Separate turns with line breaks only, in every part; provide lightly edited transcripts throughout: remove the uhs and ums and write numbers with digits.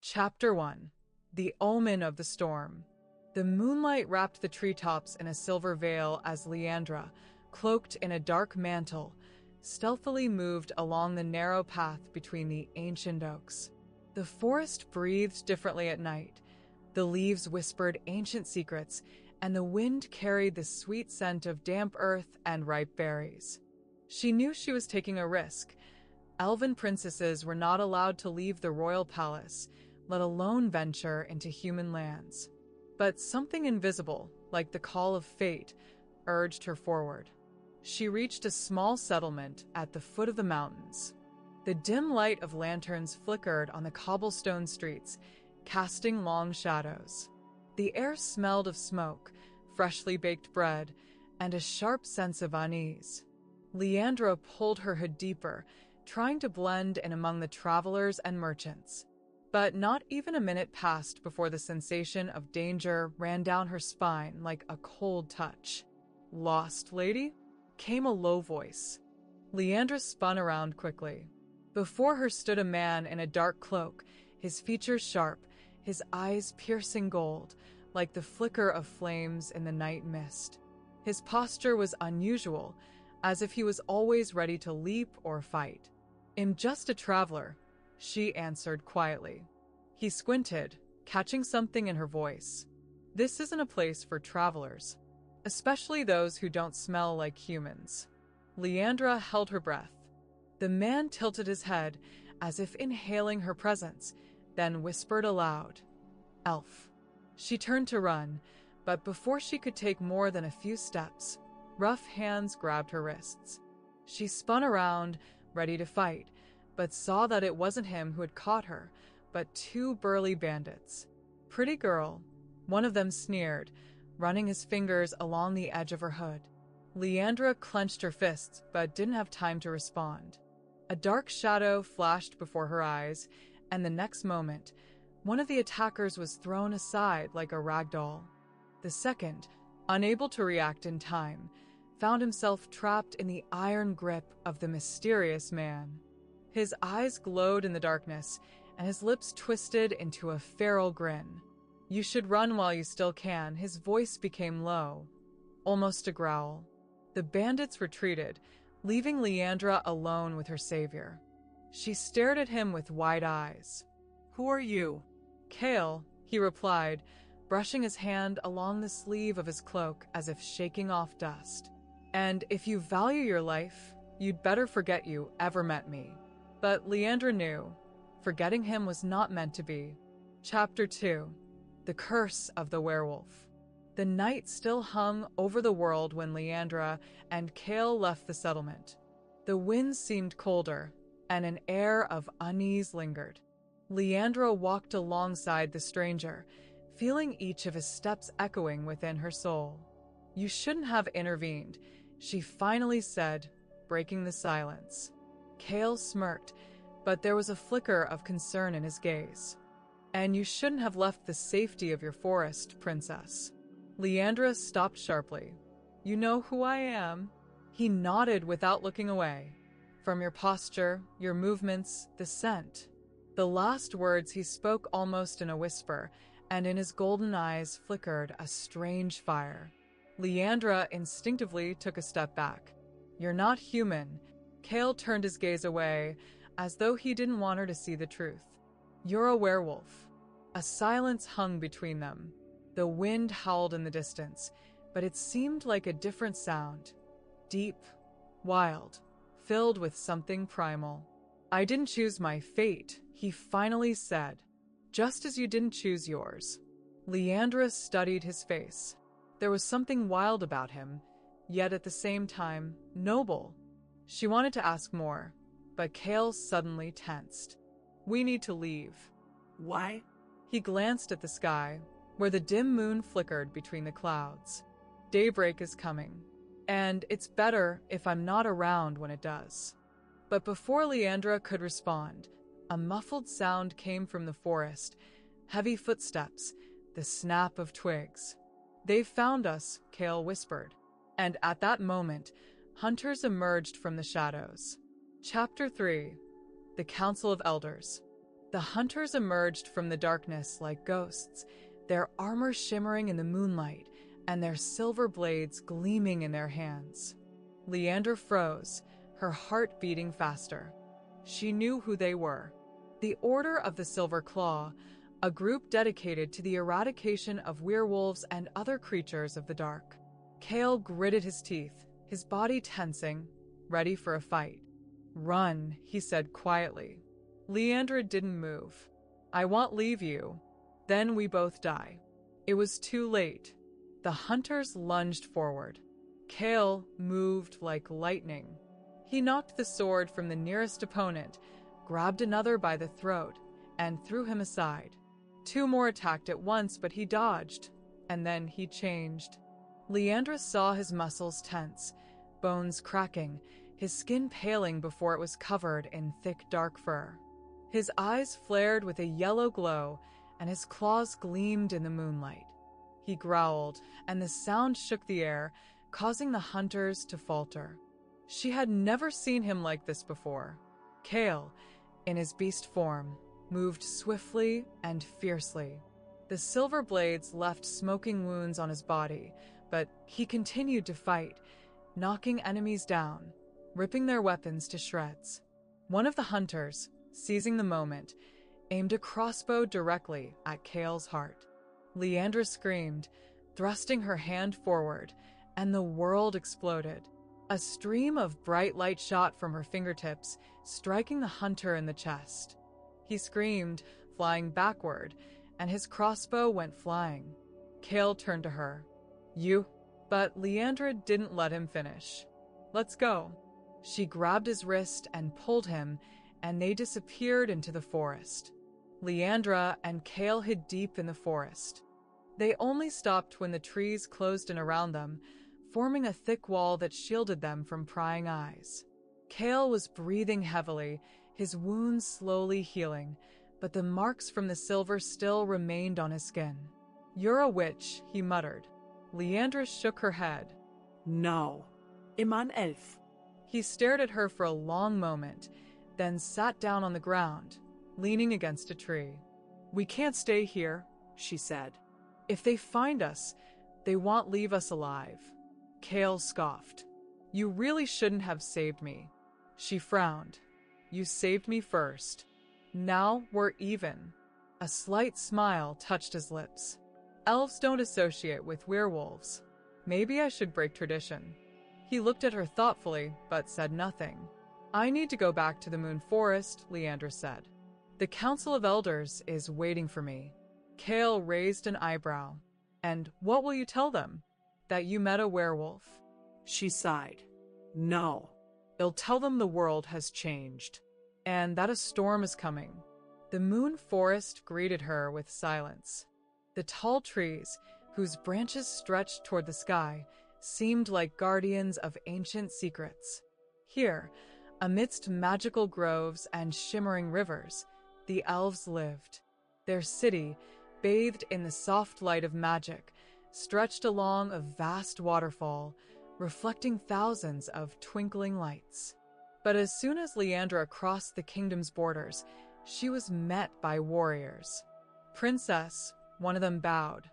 Chapter 1. The Omen of the Storm. The moonlight wrapped the treetops in a silver veil as Leandra, cloaked in a dark mantle, stealthily moved along the narrow path between the ancient oaks. The forest breathed differently at night. The leaves whispered ancient secrets, and the wind carried the sweet scent of damp earth and ripe berries. She knew she was taking a risk. Elven princesses were not allowed to leave the royal palace, let alone venture into human lands. But something invisible, like the call of fate, urged her forward. She reached a small settlement at the foot of the mountains. The dim light of lanterns flickered on the cobblestone streets, casting long shadows. The air smelled of smoke, freshly baked bread, and a sharp sense of unease. Leandra pulled her hood deeper, trying to blend in among the travelers and merchants. But not even a minute passed before the sensation of danger ran down her spine like a cold touch. "Lost, lady?" came a low voice. Leandra spun around quickly. Before her stood a man in a dark cloak, his features sharp, his eyes piercing gold, like the flicker of flames in the night mist. His posture was unusual, as if he was always ready to leap or fight. "I'm just a traveler," she answered quietly. He squinted, catching something in her voice. "This isn't a place for travelers, especially those who don't smell like humans." Leandra held her breath. The man tilted his head, as if inhaling her presence, then whispered aloud, "Elf." She turned to run, but before she could take more than a few steps, rough hands grabbed her wrists. She spun around, ready to fight, but saw that it wasn't him who had caught her, but two burly bandits. "Pretty girl," one of them sneered, running his fingers along the edge of her hood. Leandra clenched her fists, but didn't have time to respond. A dark shadow flashed before her eyes, and the next moment, one of the attackers was thrown aside like a rag doll. The second, unable to react in time, found himself trapped in the iron grip of the mysterious man. His eyes glowed in the darkness, and his lips twisted into a feral grin. "You should run while you still can." His voice became low, almost a growl. The bandits retreated, leaving Leandra alone with her savior. She stared at him with wide eyes. "Who are you?" "Kale," he replied, brushing his hand along the sleeve of his cloak as if shaking off dust. "And if you value your life, you'd better forget you ever met me." But Leandra knew. Forgetting him was not meant to be. Chapter 2. The Curse of the Werewolf. The night still hung over the world when Leandra and Kale left the settlement. The wind seemed colder, and an air of unease lingered. Leandra walked alongside the stranger, feeling each of his steps echoing within her soul. "You shouldn't have intervened," she finally said, breaking the silence. Kale smirked, but there was a flicker of concern in his gaze. "And you shouldn't have left the safety of your forest, princess." Leandra stopped sharply. "You know who I am?" He nodded without looking away. "From your posture, your movements, the scent." The last words he spoke almost in a whisper, and in his golden eyes flickered a strange fire. Leandra instinctively took a step back. "You're not human." Kale turned his gaze away, as though he didn't want her to see the truth. "You're a werewolf." A silence hung between them. The wind howled in the distance, but it seemed like a different sound. Deep, wild, filled with something primal. "I didn't choose my fate," he finally said, "just as you didn't choose yours." Leandra studied his face. There was something wild about him, yet at the same time, noble. She wanted to ask more, but Kale suddenly tensed. "We need to leave."
"Why?"
He glanced at the sky, where the dim moon flickered between the clouds. "Daybreak is coming, and it's better if I'm not around when it does." But before Leandra could respond, a muffled sound came from the forest, heavy footsteps, the snap of twigs. "They've found us," Kale whispered, and at that moment, hunters emerged from the shadows. Chapter 3. The Council of Elders. The hunters emerged from the darkness like ghosts, their armor shimmering in the moonlight and their silver blades gleaming in their hands. Leandra froze, her heart beating faster. She knew who they were. The Order of the Silver Claw, a group dedicated to the eradication of werewolves and other creatures of the dark. Cale gritted his teeth, his body tensing, ready for a fight. "Run," he said quietly. Leandra didn't move. "I won't leave you. Then we both die." It was too late. The hunters lunged forward. Cale moved like lightning. He knocked the sword from the nearest opponent, grabbed another by the throat, and threw him aside. Two more attacked at once, but he dodged, and then he changed. Leandra saw his muscles tense, bones cracking, his skin paling before it was covered in thick dark fur. His eyes flared with a yellow glow, and his claws gleamed in the moonlight. He growled, and the sound shook the air, causing the hunters to falter. She had never seen him like this before. Cale, in his beast form, moved swiftly and fiercely. The silver blades left smoking wounds on his body, but he continued to fight, knocking enemies down, ripping their weapons to shreds. One of the hunters, seizing the moment, aimed a crossbow directly at Cale's heart. Leandra screamed, thrusting her hand forward, and the world exploded. A stream of bright light shot from her fingertips, striking the hunter in the chest. He screamed, flying backward, and his crossbow went flying. Cale turned to her. "You?" But Leandra didn't let him finish. "Let's go." She grabbed his wrist and pulled him, and they disappeared into the forest. Leandra and Cale hid deep in the forest. They only stopped when the trees closed in around them, forming a thick wall that shielded them from prying eyes. Cale was breathing heavily, his wounds slowly healing, but the marks from the silver still remained on his skin. "You're a witch," he muttered. Leandra shook her head.
"No, immer ein Elf."
He stared at her for a long moment, then sat down on the ground, leaning against a tree. "We can't stay here," she said. "If they find us, they won't leave us alive." Cale scoffed. "You really shouldn't have saved me." She frowned. "You saved me first. Now we're even." A slight smile touched his lips. "Elves don't associate with werewolves. Maybe I should break tradition." He looked at her thoughtfully, but said nothing. "I need to go back to the Moon Forest," Leandra said. "The Council of Elders is waiting for me." Cale raised an eyebrow. "And what will you tell them? That you met a werewolf?"
She sighed. "No."
"They'll tell them the world has changed, and that a storm is coming." The Moon Forest greeted her with silence. The tall trees, whose branches stretched toward the sky, seemed like guardians of ancient secrets. Here, amidst magical groves and shimmering rivers, the elves lived. Their city, bathed in the soft light of magic, stretched along a vast waterfall, reflecting thousands of twinkling lights. But as soon as Leandra crossed the kingdom's borders, she was met by warriors. "Princess," one of them bowed,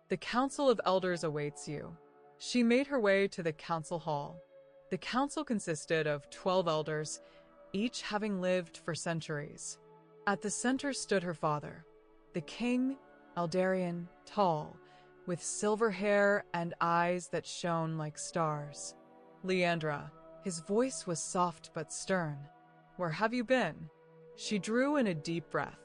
"the Council of Elders awaits you." She made her way to the council hall. The council consisted of 12 elders, each having lived for centuries. At the center stood her father, the king, Eldarian, tall, with silver hair and eyes that shone like stars. "Leandra," his voice was soft but stern, "where have you been?" She drew in a deep breath.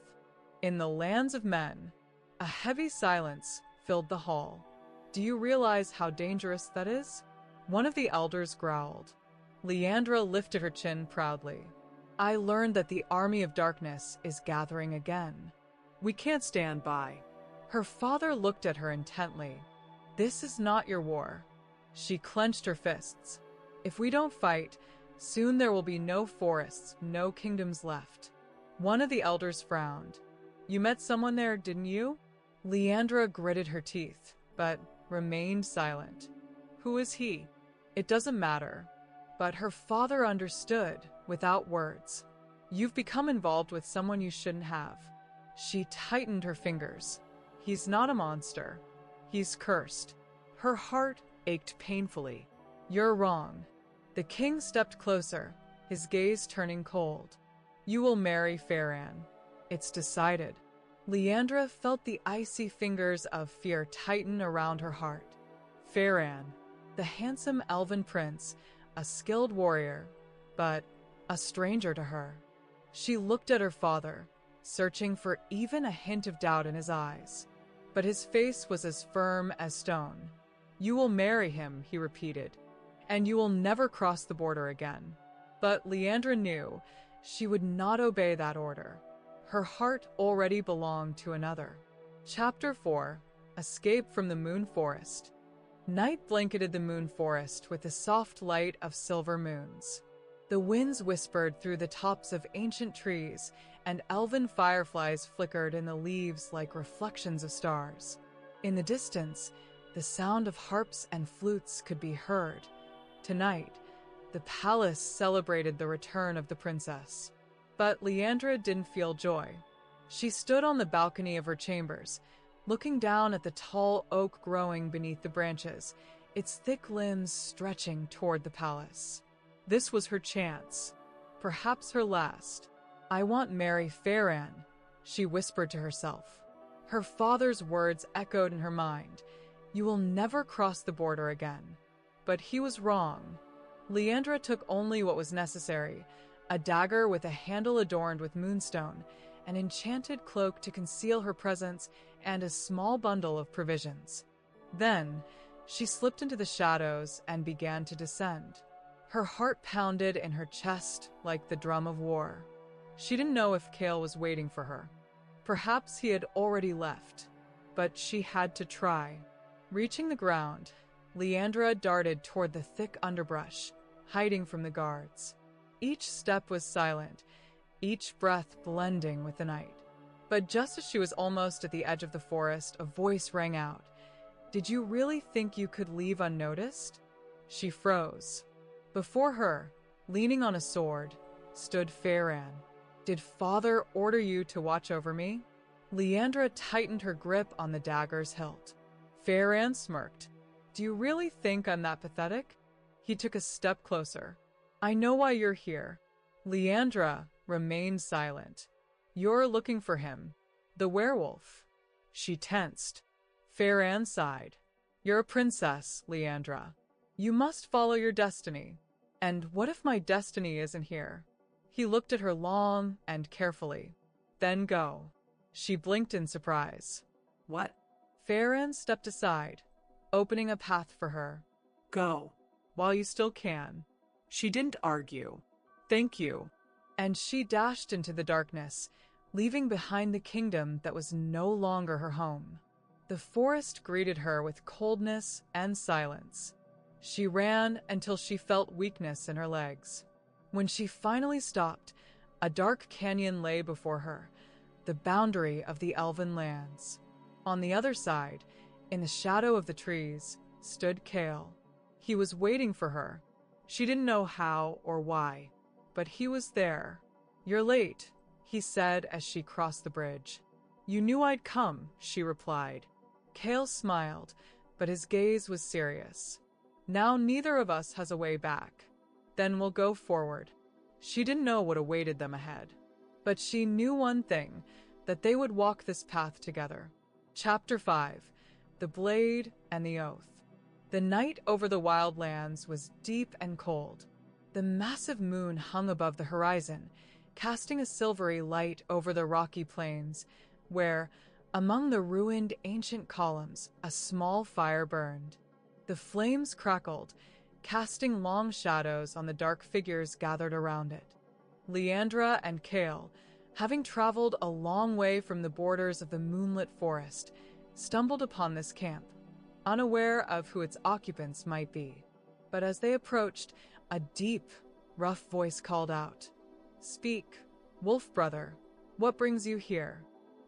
"In the lands of men." A heavy silence filled the hall. "Do you realize how dangerous that is?" One of the elders growled. Leandra lifted her chin proudly. "I learned that the army of darkness is gathering again. We can't stand by." Her father looked at her intently. "This is not your war." She clenched her fists. "If we don't fight, soon there will be no forests, no kingdoms left." One of the elders frowned. "You met someone there, didn't you?" Leandra gritted her teeth, but remained silent. "Who is he?" "It doesn't matter." But her father understood, without words. You've become involved with someone you shouldn't have. She tightened her fingers. He's not a monster. He's cursed. Her heart ached painfully. You're wrong. The king stepped closer, his gaze turning cold. You will marry Faran. It's decided. Leandra felt the icy fingers of fear tighten around her heart. Faran, the handsome elven prince, a skilled warrior, but a stranger to her. She looked at her father, searching for even a hint of doubt in his eyes. But his face was as firm as stone. You will marry him, he repeated, and you will never cross the border again. But Leandra knew she would not obey that order. Her heart already belonged to another. Chapter 4: Escape from the Moon Forest. Night blanketed the moon forest with the soft light of silver moons. The winds whispered through the tops of ancient trees, and elven fireflies flickered in the leaves like reflections of stars. In the distance, the sound of harps and flutes could be heard. Tonight, the palace celebrated the return of the princess. But Leandra didn't feel joy. She stood on the balcony of her chambers, looking down at the tall oak growing beneath the branches, its thick limbs stretching toward the palace. This was her chance, perhaps her last. I want marry Faran, she whispered to herself. Her father's words echoed in her mind. You will never cross the border again. But he was wrong. Leandra took only what was necessary, a dagger with a handle adorned with moonstone, an enchanted cloak to conceal her presence, and a small bundle of provisions. Then, she slipped into the shadows and began to descend. Her heart pounded in her chest like the drum of war. She didn't know if Cale was waiting for her. Perhaps he had already left, but she had to try. Reaching the ground, Leandra darted toward the thick underbrush, hiding from the guards. Each step was silent, each breath blending with the night. But just as she was almost at the edge of the forest, a voice rang out. Did you really think you could leave unnoticed? She froze. Before her, leaning on a sword, stood Faran. Did father order you to watch over me? Leandra tightened her grip on the dagger's hilt. Faran smirked. Do you really think I'm that pathetic? He took a step closer. I know why you're here. Leandra remained silent. You're looking for him. The werewolf. She tensed. Faran sighed. You're a princess, Leandra. You must follow your destiny. And what if my destiny isn't here? He looked at her long and carefully. Then go. She blinked in surprise.
What?
Faran stepped aside, opening a path for her.
Go.
While you still can.
She didn't argue.
Thank you. And she dashed into the darkness, leaving behind the kingdom that was no longer her home. The forest greeted her with coldness and silence. She ran until she felt weakness in her legs. When she finally stopped, a dark canyon lay before her, the boundary of the elven lands. On the other side, in the shadow of the trees, stood Cale. He was waiting for her. She didn't know how or why, but he was there. You're late, he said as she crossed the bridge. You knew I'd come, she replied. Cale smiled, but his gaze was serious. Now neither of us has a way back. Then we'll go forward. She didn't know what awaited them ahead, but she knew one thing, that they would walk this path together. Chapter 5: The Blade and the Oath. The night over the wildlands was deep and cold. The massive moon hung above the horizon, casting a silvery light over the rocky plains, where, among the ruined ancient columns, a small fire burned. The flames crackled, casting long shadows on the dark figures gathered around it. Leandra and Cale, having traveled a long way from the borders of the moonlit forest, stumbled upon this camp, unaware of who its occupants might be. But as they approached, a deep, rough voice called out, "Speak, wolf brother, what brings you here?"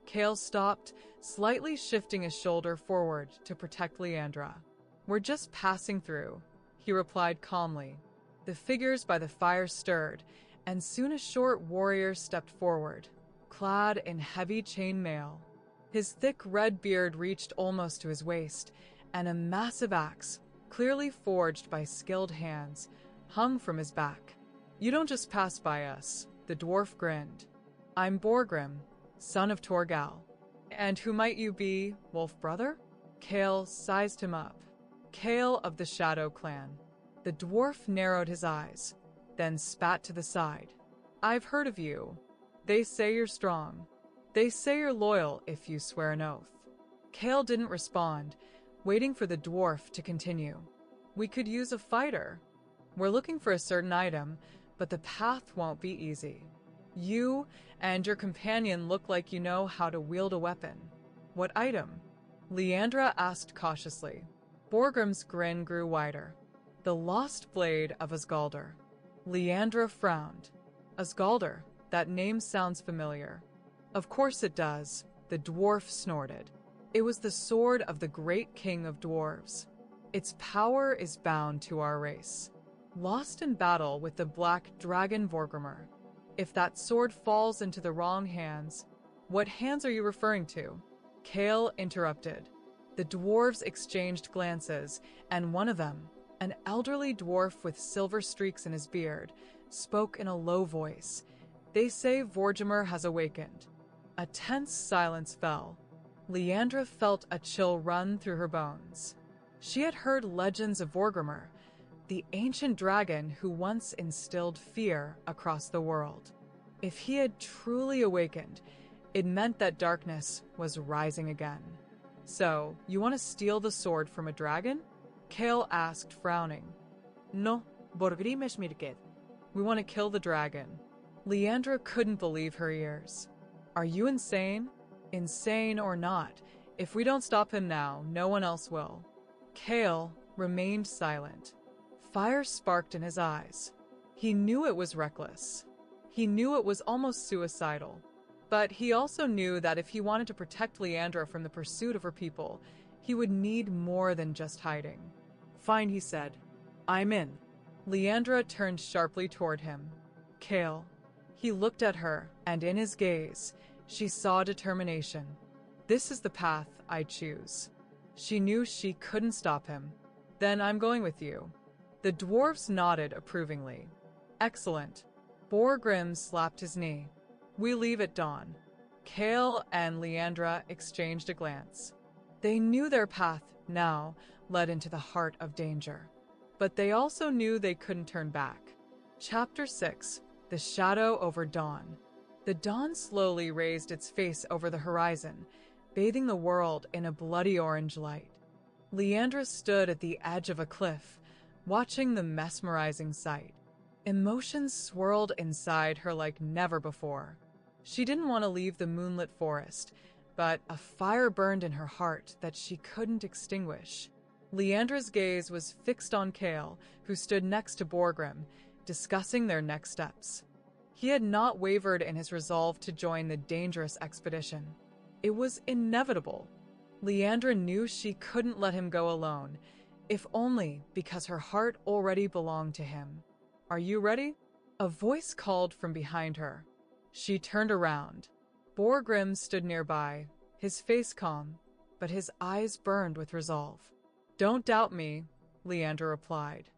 Cale stopped, slightly shifting his shoulder forward to protect Leandra. "We're just passing through," he replied calmly. The figures by the fire stirred, and soon a short warrior stepped forward, clad in heavy chain mail. His thick red beard reached almost to his waist, and a massive axe, clearly forged by skilled hands, hung from his back. "You don't just pass by us," the dwarf grinned. "I'm Borgrim, son of Torgal." "And who might you be, wolf brother?" Kale sized him up. "Kale of the Shadow Clan." The dwarf narrowed his eyes, then spat to the side. "I've heard of you. They say you're strong. They say you're loyal if you swear an oath." Kale didn't respond, waiting for the dwarf to continue. "We could use a fighter. We're looking for a certain item, but the path won't be easy. You and your companion look like you know how to wield a weapon." "What item?" Leandra asked cautiously. Borgrim's grin grew wider. "The lost blade of Asgaldr." Leandra frowned. "Asgaldr, that name sounds familiar." "Of course it does," the dwarf snorted. "It was the sword of the great king of dwarves. Its power is bound to our race. Lost in battle with the black dragon Vorgrimmar. If that sword falls into the wrong hands..." "What hands are you referring to?" Kale interrupted. The dwarves exchanged glances, and one of them, an elderly dwarf with silver streaks in his beard, spoke in a low voice. "They say Vorgrimmar has awakened." A tense silence fell. Leandra felt a chill run through her bones. She had heard legends of Vorgrimmar, the ancient dragon who once instilled fear across the world. If he had truly awakened, it meant that darkness was rising again. "So, you want to steal the sword from a dragon?" Kale asked, frowning. "No, Borgrim mirket." "We want to kill the dragon." Leandra couldn't believe her ears. "Are you insane?" "Insane or not, if we don't stop him now, no one else will." Kale remained silent. Fire sparked in his eyes. He knew it was reckless. He knew it was almost suicidal. But he also knew that if he wanted to protect Leandra from the pursuit of her people, he would need more than just hiding. "Fine," he said. "I'm in." Leandra turned sharply toward him. "Kale." He looked at her, and in his gaze, she saw determination. "This is the path I choose." She knew she couldn't stop him. "Then I'm going with you." The dwarves nodded approvingly. "Excellent." Borgrim slapped his knee. "We leave at dawn." Kale and Leandra exchanged a glance. They knew their path, now, led into the heart of danger. But they also knew they couldn't turn back. Chapter 6. The Shadow over Dawn. The dawn slowly raised its face over the horizon, bathing the world in a bloody orange light. Leandra stood at the edge of a cliff, watching the mesmerizing sight. Emotions swirled inside her like never before. She didn't want to leave the moonlit forest, but a fire burned in her heart that she couldn't extinguish. Leandra's gaze was fixed on Kale, who stood next to Borgrim, discussing their next steps. He had not wavered in his resolve to join the dangerous expedition. It was inevitable. Leandra knew she couldn't let him go alone, if only because her heart already belonged to him. "Are you ready?" A voice called from behind her. She turned around. Borgrim stood nearby, his face calm, but his eyes burned with resolve. "Don't doubt me," Leandra replied.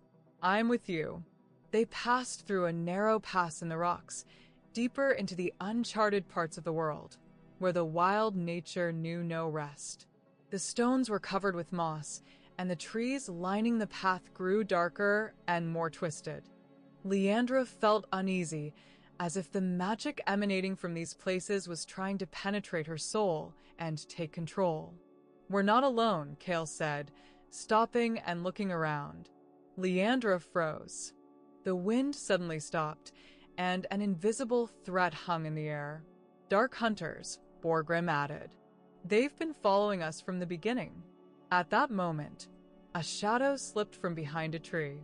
"I'm with you." They passed through a narrow pass in the rocks, deeper into the uncharted parts of the world, where the wild nature knew no rest. The stones were covered with moss, and the trees lining the path grew darker and more twisted. Leandra felt uneasy, as if the magic emanating from these places was trying to penetrate her soul and take control. "We're not alone," Kale said, stopping and looking around. Leandra froze. The wind suddenly stopped, and an invisible threat hung in the air. "Dark hunters," Borgrim added. "They've been following us from the beginning." At that moment, a shadow slipped from behind a tree.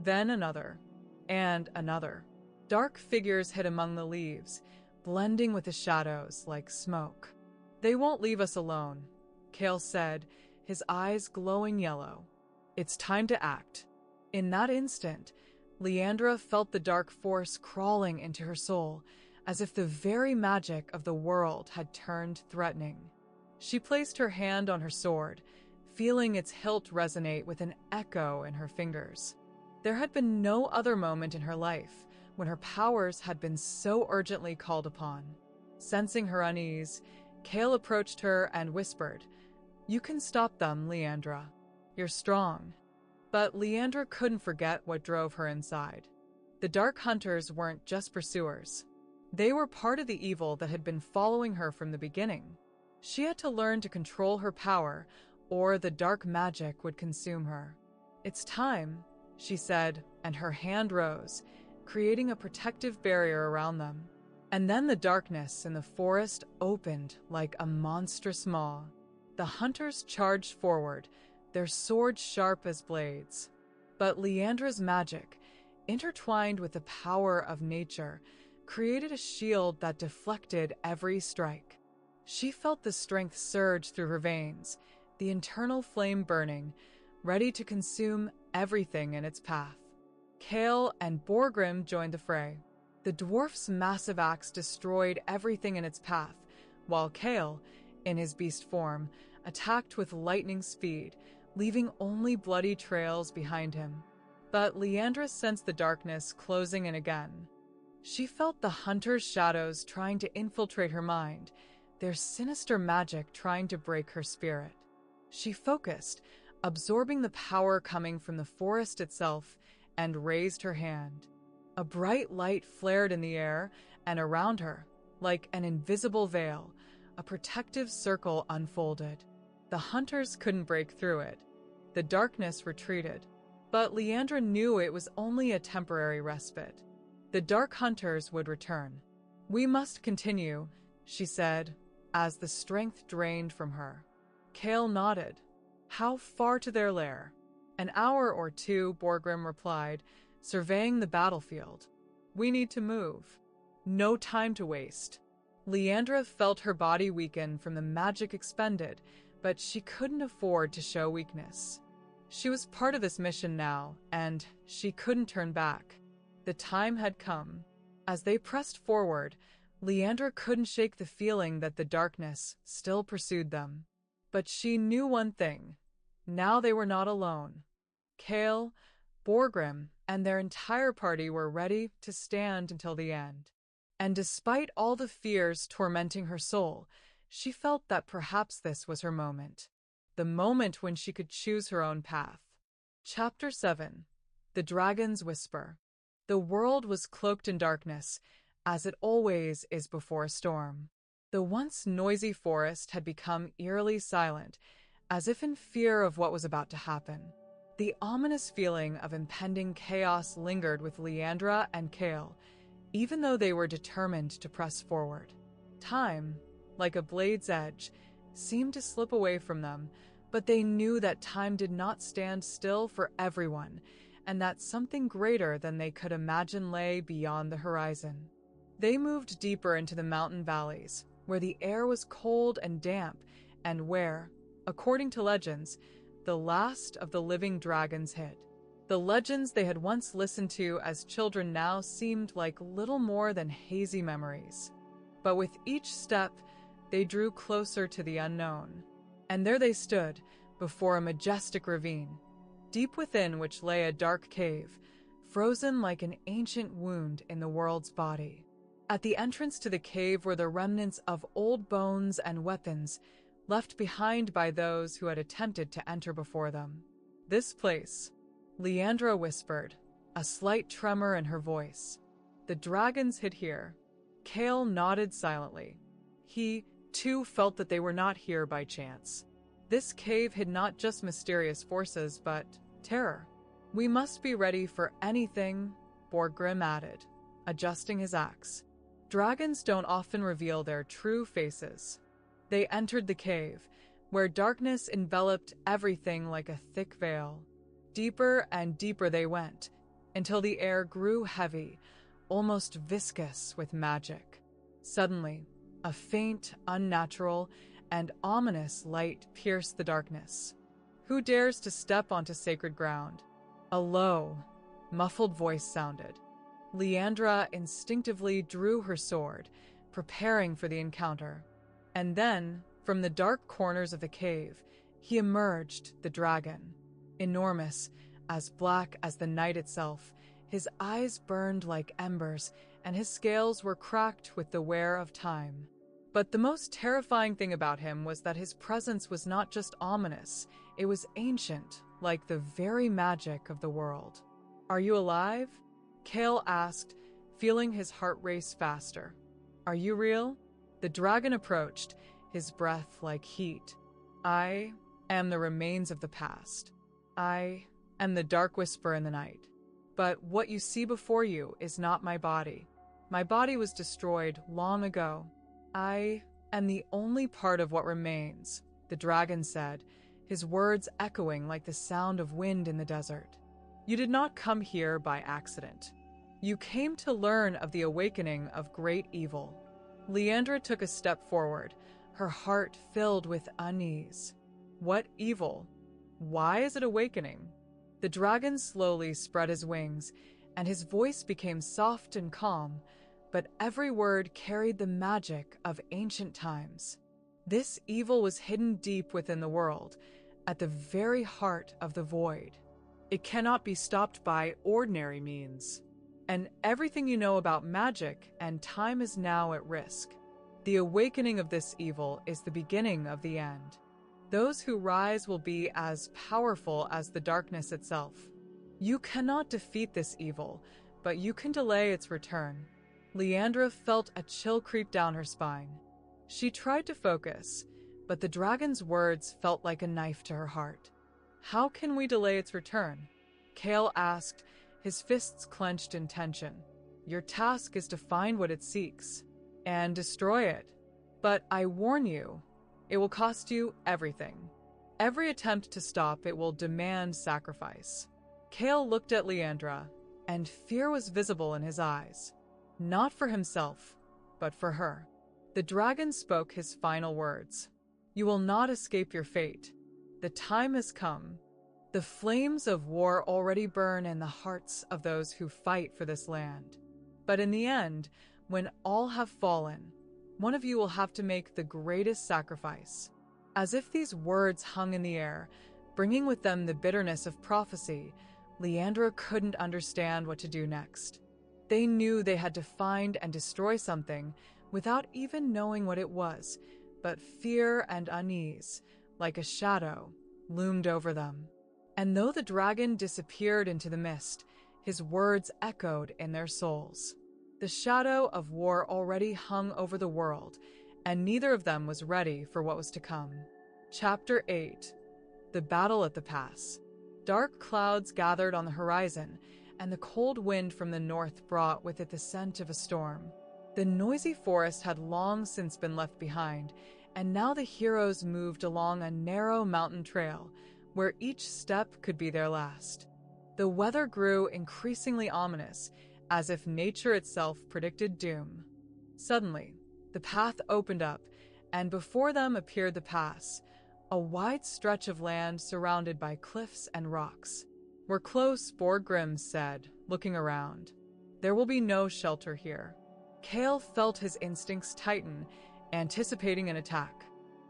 Then another, and another. Dark figures hid among the leaves, blending with the shadows like smoke. "They won't leave us alone," Kale said, his eyes glowing yellow. "It's time to act." In that instant, Leandra felt the dark force crawling into her soul, as if the very magic of the world had turned threatening. She placed her hand on her sword, feeling its hilt resonate with an echo in her fingers. There had been no other moment in her life when her powers had been so urgently called upon. Sensing her unease, Cale approached her and whispered, "You can stop them, Leandra. You're strong." But Leandra couldn't forget what drove her inside. The Dark Hunters weren't just pursuers. They were part of the evil that had been following her from the beginning. She had to learn to control her power, or the dark magic would consume her. "It's time," she said, and her hand rose, creating a protective barrier around them. And then the darkness in the forest opened like a monstrous maw. The hunters charged forward, their swords sharp as blades. But Leandra's magic, intertwined with the power of nature, created a shield that deflected every strike. She felt the strength surge through her veins, the internal flame burning, ready to consume everything in its path. Cale and Borgrim joined the fray. The dwarf's massive axe destroyed everything in its path, while Cale, in his beast form, attacked with lightning speed, leaving only bloody trails behind him. But Leandra sensed the darkness closing in again. She felt the hunter's shadows trying to infiltrate her mind, their sinister magic trying to break her spirit. She focused, absorbing the power coming from the forest itself, and raised her hand. A bright light flared in the air, and around her, like an invisible veil, a protective circle unfolded. The hunters couldn't break through it. The darkness retreated, but Leandra knew it was only a temporary respite. The dark hunters would return. "We must continue," she said, as the strength drained from her. Cale nodded. "How far to their lair?" "An hour or two," Borgrim replied, surveying the battlefield. "We need to move. No time to waste." Leandra felt her body weaken from the magic expended, but she couldn't afford to show weakness. She was part of this mission now, and she couldn't turn back. The time had come. As they pressed forward, Leandra couldn't shake the feeling that the darkness still pursued them. But she knew one thing. Now they were not alone. Cale, Borgrim, and their entire party were ready to stand until the end. And despite all the fears tormenting her soul, she felt that perhaps this was her moment. The moment when she could choose her own path. Chapter 7. The Dragon's Whisper. The world was cloaked in darkness, as it always is before a storm. The once noisy forest had become eerily silent, as if in fear of what was about to happen. The ominous feeling of impending chaos lingered with Leandra and Cale, even though they were determined to press forward. Time, like a blade's edge, seemed to slip away from them, but they knew that time did not stand still for everyone, and that something greater than they could imagine lay beyond the horizon. They moved deeper into the mountain valleys, where the air was cold and damp, and where, according to legends, the last of the living dragons hid. The legends they had once listened to as children now seemed like little more than hazy memories. But with each step, they drew closer to the unknown. And there they stood, before a majestic ravine, deep within which lay a dark cave, frozen like an ancient wound in the world's body. At the entrance to the cave were the remnants of old bones and weapons left behind by those who had attempted to enter before them. "This place," Leandra whispered, a slight tremor in her voice. "The dragons hid here." Cale nodded silently. He, too, felt that they were not here by chance. This cave hid not just mysterious forces, but terror. "We must be ready for anything," Borgrim added, adjusting his axe. "Dragons don't often reveal their true faces." They entered the cave, where darkness enveloped everything like a thick veil. Deeper and deeper they went, until the air grew heavy, almost viscous with magic. Suddenly, a faint, unnatural, and ominous light pierced the darkness. "Who dares to step onto sacred ground?" A low, muffled voice sounded. Leandra instinctively drew her sword, preparing for the encounter. And then, from the dark corners of the cave, he emerged, the dragon. Enormous, as black as the night itself, his eyes burned like embers, and his scales were cracked with the wear of time. But the most terrifying thing about him was that his presence was not just ominous, it was ancient, like the very magic of the world. "Are you alive?" Kale asked, feeling his heart race faster. "Are you real?" The dragon approached, his breath like heat. "I am the remains of the past. I am the dark whisper in the night. But what you see before you is not my body. My body was destroyed long ago. I am the only part of what remains," the dragon said, his words echoing like the sound of wind in the desert. "You did not come here by accident. You came to learn of the awakening of great evil." Leandra took a step forward, her heart filled with unease. "What evil? Why is it awakening?" The dragon slowly spread his wings, and his voice became soft and calm, but every word carried the magic of ancient times. This evil was hidden deep within the world, at the very heart of the void.
It cannot be stopped by ordinary means.
And everything you know about magic and time is now at risk. The awakening of this evil is the beginning of the end. Those who rise will be as powerful as the darkness itself. You cannot defeat this evil, but you can delay its return. Leandra felt a chill creep down her spine. She tried to focus, but the dragon's words felt like a knife to her heart. "How can we delay its return?" Kale asked, his fists clenched in tension. "Your task is to find what it seeks and destroy it. But I warn you, it will cost you everything. Every attempt to stop it will demand sacrifice." Kale looked at Leandra, and fear was visible in his eyes. Not for himself, but for her. The dragon spoke his final words. "You will not escape your fate. The time has come. The flames of war already burn in the hearts of those who fight for this land. But in the end, when all have fallen, one of you will have to make the greatest sacrifice." As if these words hung in the air, bringing with them the bitterness of prophecy, Leandra couldn't understand what to do next. They knew they had to find and destroy something without even knowing what it was, but fear and unease, like a shadow, loomed over them. And though the dragon disappeared into the mist, his words echoed in their souls. The shadow of war already hung over the world, and neither of them was ready for what was to come. Chapter 8. The Battle at the Pass. Dark clouds gathered on the horizon, and the cold wind from the north brought with it the scent of a storm. The noisy forest had long since been left behind, and now the heroes moved along a narrow mountain trail, where each step could be their last. The weather grew increasingly ominous, as if nature itself predicted doom. Suddenly, the path opened up, and before them appeared the pass, a wide stretch of land surrounded by cliffs and rocks. "We're close," Borgrim said, looking around. "There will be no shelter here." Kale felt his instincts tighten, anticipating an attack.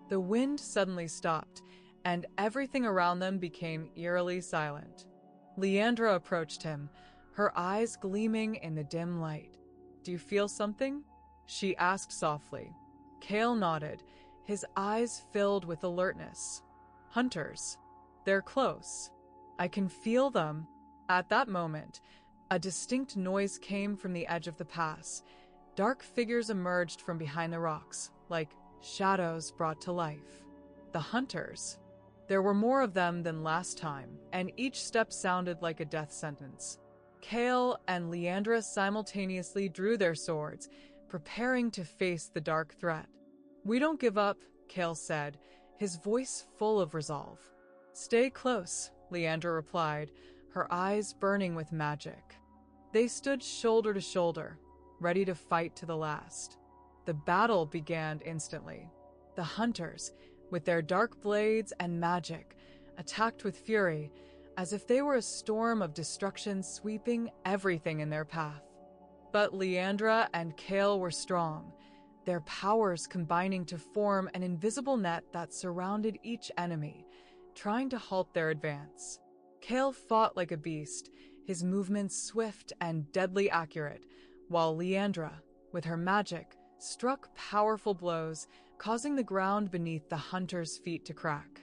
The wind suddenly stopped, and everything around them became eerily silent. Leandra approached him, her eyes gleaming in the dim light. "Do you feel something?" she asked softly. Kale nodded, his eyes filled with alertness. "Hunters. They're close. I can feel them." At that moment, a distinct noise came from the edge of the pass. Dark figures emerged from behind the rocks, like shadows brought to life. The hunters. There were more of them than last time, and each step sounded like a death sentence. Kale and Leandra simultaneously drew their swords, preparing to face the dark threat. "We don't give up," Kale said, his voice full of resolve. "Stay close," Leandra replied, her eyes burning with magic. They stood shoulder to shoulder, ready to fight to the last. The battle began instantly. The hunters, with their dark blades and magic, attacked with fury, as if they were a storm of destruction sweeping everything in their path. But Leandra and Cale were strong, their powers combining to form an invisible net that surrounded each enemy, trying to halt their advance. Cale fought like a beast, his movements swift and deadly accurate, while Leandra, with her magic, struck powerful blows, causing the ground beneath the hunter's feet to crack.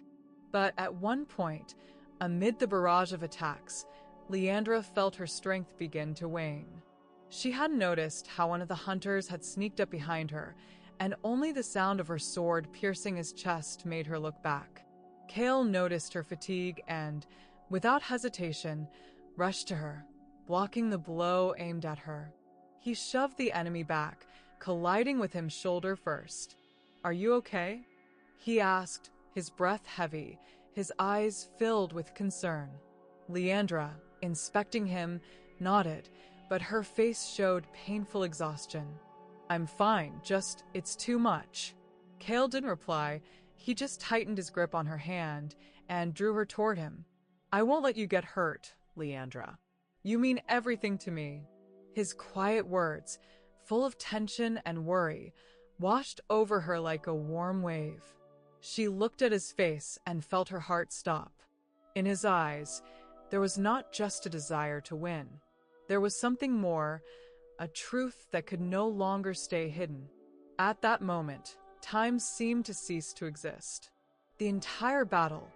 But at one point, amid the barrage of attacks, Leandra felt her strength begin to wane. She had noticed how one of the hunters had sneaked up behind her, and only the sound of her sword piercing his chest made her look back. Cale noticed her fatigue and, without hesitation, rushed to her, blocking the blow aimed at her. He shoved the enemy back, colliding with him shoulder first. "Are you okay?" he asked, his breath heavy, his eyes filled with concern. Leandra, inspecting him, nodded, but her face showed painful exhaustion. "I'm fine, just it's too much." Cale didn't reply. He just tightened his grip on her hand and drew her toward him. "I won't let you get hurt, Leandra. You mean everything to me." His quiet words, full of tension and worry, washed over her like a warm wave. She looked at his face and felt her heart stop. In his eyes, there was not just a desire to win. There was something more, a truth that could no longer stay hidden. At that moment, time seemed to cease to exist. The entire battle,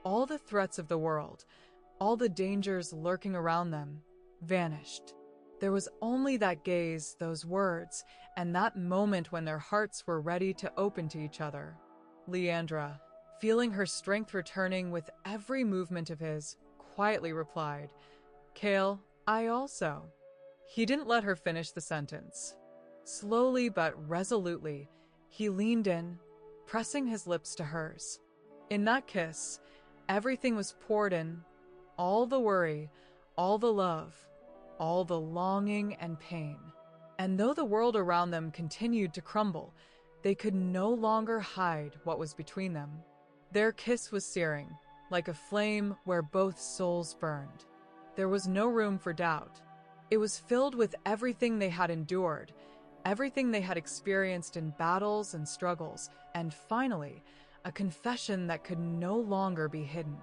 all the threats of the world, all the dangers lurking around them, vanished. There was only that gaze, those words, and that moment when their hearts were ready to open to each other. Leandra, feeling her strength returning with every movement of his, quietly replied, "Cale, I also." He didn't let her finish the sentence. Slowly but resolutely, he leaned in, pressing his lips to hers. In that kiss, everything was poured in, all the worry, all the love, all the longing and pain. And though the world around them continued to crumble, they could no longer hide what was between them. Their kiss was searing, like a flame where both souls burned. There was no room for doubt. It was filled with everything they had endured, everything they had experienced in battles and struggles, and finally, a confession that could no longer be hidden.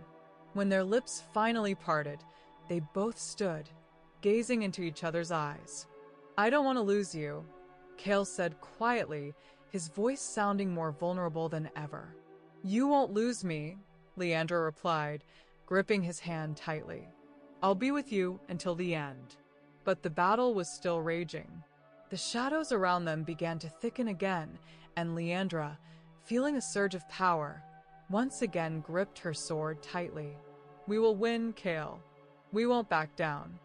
When their lips finally parted, they both stood, gazing into each other's eyes. "I don't want to lose you," Cale said quietly, his voice sounding more vulnerable than ever. "You won't lose me," Leandra replied, gripping his hand tightly. "I'll be with you until the end." But the battle was still raging. The shadows around them began to thicken again, and Leandra, feeling a surge of power, once again gripped her sword tightly. "We will win, Cale. We won't back down."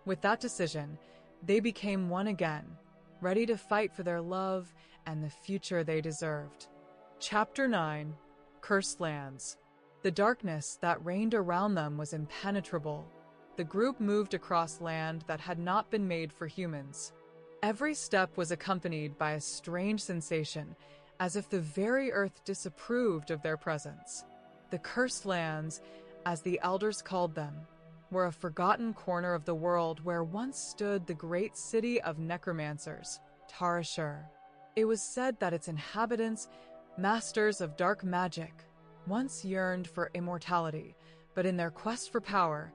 With that decision, they became one again, ready to fight for their love and the future they deserved. Chapter 9: Cursed Lands. The darkness that reigned around them was impenetrable. The group moved across land that had not been made for humans. Every step was accompanied by a strange sensation, as if the very earth disapproved of their presence. The Cursed Lands, as the elders called them, were a forgotten corner of the world where once stood the great city of necromancers, Tarashur. It was said that its inhabitants, masters of dark magic, once yearned for immortality, but in their quest for power,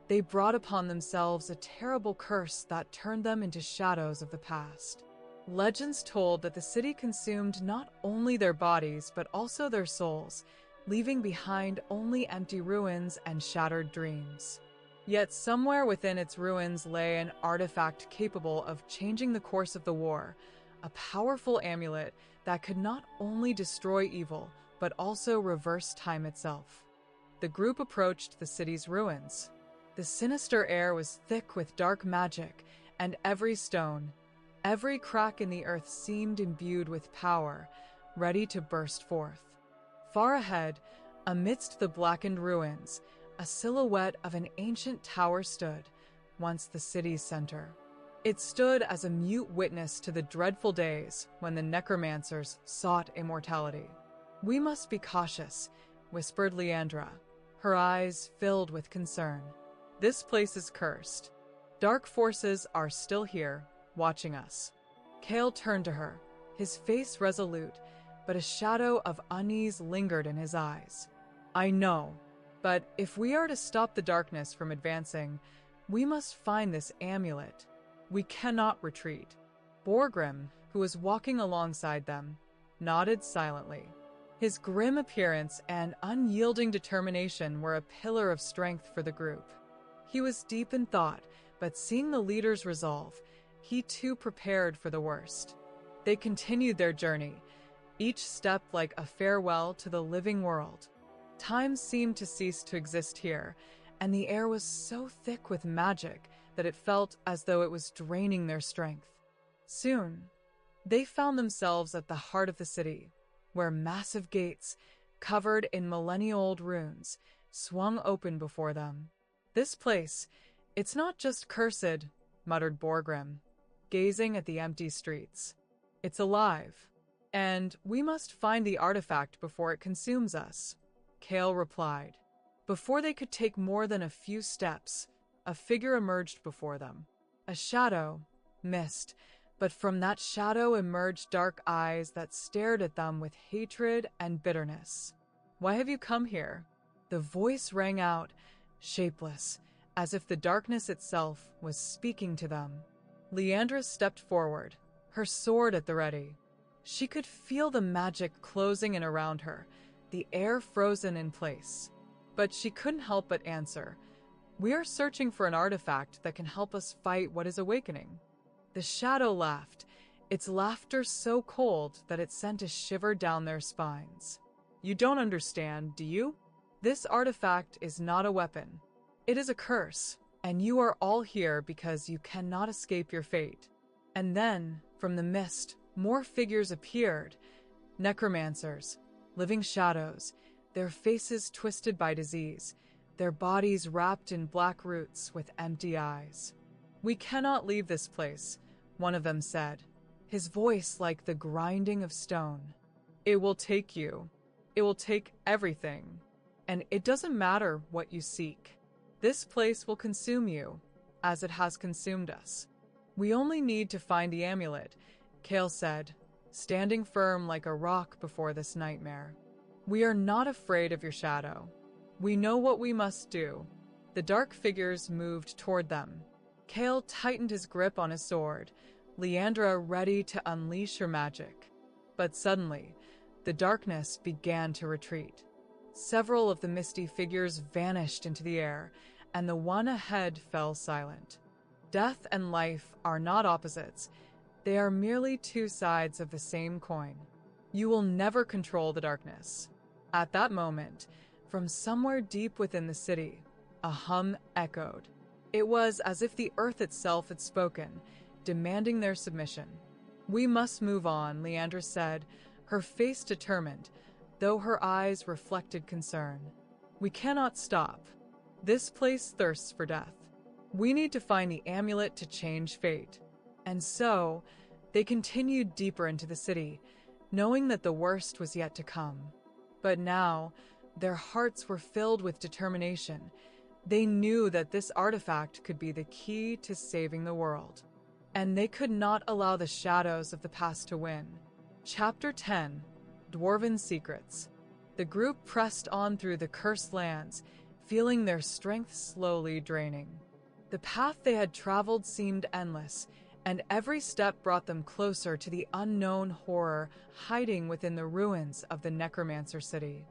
they brought upon themselves a terrible curse that turned them into shadows of the past. Legends told that the city consumed not only their bodies but also their souls, leaving behind only empty ruins and shattered dreams. Yet somewhere within its ruins lay an artifact capable of changing the course of the war, a powerful amulet that could not only destroy evil, but also reverse time itself. The group approached the city's ruins. The sinister air was thick with dark magic, and every stone, every crack in the earth seemed imbued with power, ready to burst forth. Far ahead, amidst the blackened ruins, a silhouette of an ancient tower stood, once the city's center. It stood as a mute witness to the dreadful days when the necromancers sought immortality. "We must be cautious," whispered Leandra, her eyes filled with concern. "This place is cursed. Dark forces are still here, watching us." Cale turned to her, his face resolute, but a shadow of unease lingered in his eyes. "I know, but if we are to stop the darkness from advancing, we must find this amulet. We cannot retreat." Borgrim, who was walking alongside them, nodded silently. His grim appearance and unyielding determination were a pillar of strength for the group. He was deep in thought, but seeing the leader's resolve, he too prepared for the worst. They continued their journey, each step like a farewell to the living world. Time seemed to cease to exist here, and the air was so thick with magic that it felt as though it was draining their strength. Soon, they found themselves at the heart of the city, where massive gates, covered in millennia-old runes, swung open before them. "This place, it's not just cursed," muttered Borgrim, gazing at the empty streets. "It's alive, and we must find the artifact before it consumes us," Cale replied. Before they could take more than a few steps, a figure emerged before them. A shadow, mist, but from that shadow emerged dark eyes that stared at them with hatred and bitterness. "Why have you come here?" The voice rang out, shapeless, as if the darkness itself was speaking to them. Leandra stepped forward, her sword at the ready. She could feel the magic closing in around her, the air frozen in place. But she couldn't help but answer, "We are searching for an artifact that can help us fight what is awakening." The shadow laughed, its laughter so cold that it sent a shiver down their spines. "You don't understand, do you? This artifact is not a weapon. It is a curse, and you are all here because you cannot escape your fate." And then, from the mist, more figures appeared. Necromancers, living shadows, their faces twisted by disease, their bodies wrapped in black roots with empty eyes. "We cannot leave this place," one of them said, his voice like the grinding of stone. "It will take you. It will take everything. And it doesn't matter what you seek. This place will consume you, as it has consumed us. We only need to find the amulet," Cale said, standing firm like a rock before this nightmare. "We are not afraid of your shadow. We know what we must do." The dark figures moved toward them. Cale tightened his grip on his sword, Leandra ready to unleash her magic. But suddenly, the darkness began to retreat. Several of the misty figures vanished into the air, and the one ahead fell silent. Death and life are not opposites. They are merely two sides of the same coin. You will never control the darkness. At that moment, from somewhere deep within the city, a hum echoed. It was as if the earth itself had spoken, demanding their submission. "We must move on," Leandra said, her face determined, though her eyes reflected concern. "We cannot stop. This place thirsts for death. We need to find the amulet to change fate." And so, they continued deeper into the city, knowing that the worst was yet to come. But now, their hearts were filled with determination. They knew that this artifact could be the key to saving the world. And they could not allow the shadows of the past to win. Chapter 10, Dwarven Secrets. The group pressed on through the cursed lands, feeling their strength slowly draining. The path they had traveled seemed endless, and every step brought them closer to the unknown horror hiding within the ruins of the Necromancer city.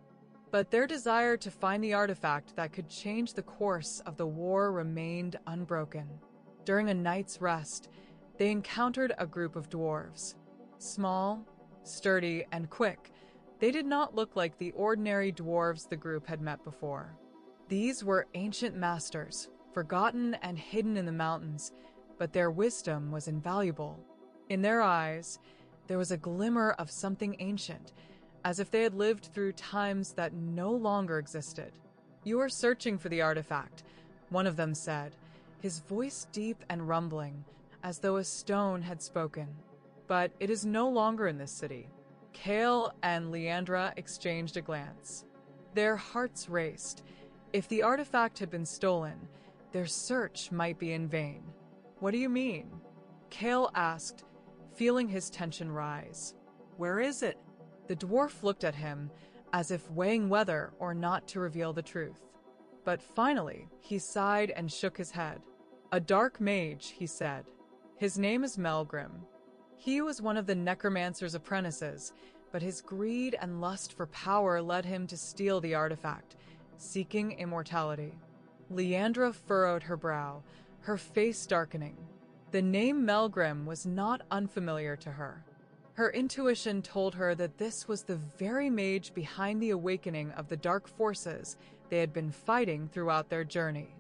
But their desire to find the artifact that could change the course of the war remained unbroken. During a night's rest, they encountered a group of dwarves. Small, sturdy, and quick, they did not look like the ordinary dwarves the group had met before. These were ancient masters, forgotten and hidden in the mountains, but their wisdom was invaluable. In their eyes, there was a glimmer of something ancient, as if they had lived through times that no longer existed. "You are searching for the artifact," one of them said, his voice deep and rumbling, as though a stone had spoken. "But it is no longer in this city." Cale and Leandra exchanged a glance. Their hearts raced. If the artifact had been stolen, their search might be in vain. What do you mean? Cale asked, feeling his tension rise.
Where is it?
The dwarf looked at him, as if weighing whether or not to reveal the truth. But finally, he sighed and shook his head. A dark mage, he said. His name is Melgrim. He was one of the necromancer's apprentices, but his greed and lust for power led him to steal the artifact, seeking immortality. Leandra furrowed her brow, her face darkening. The name Melgrim was not unfamiliar to her. Her intuition told her that this was the very mage behind the awakening of the dark forces they had been fighting throughout their journey.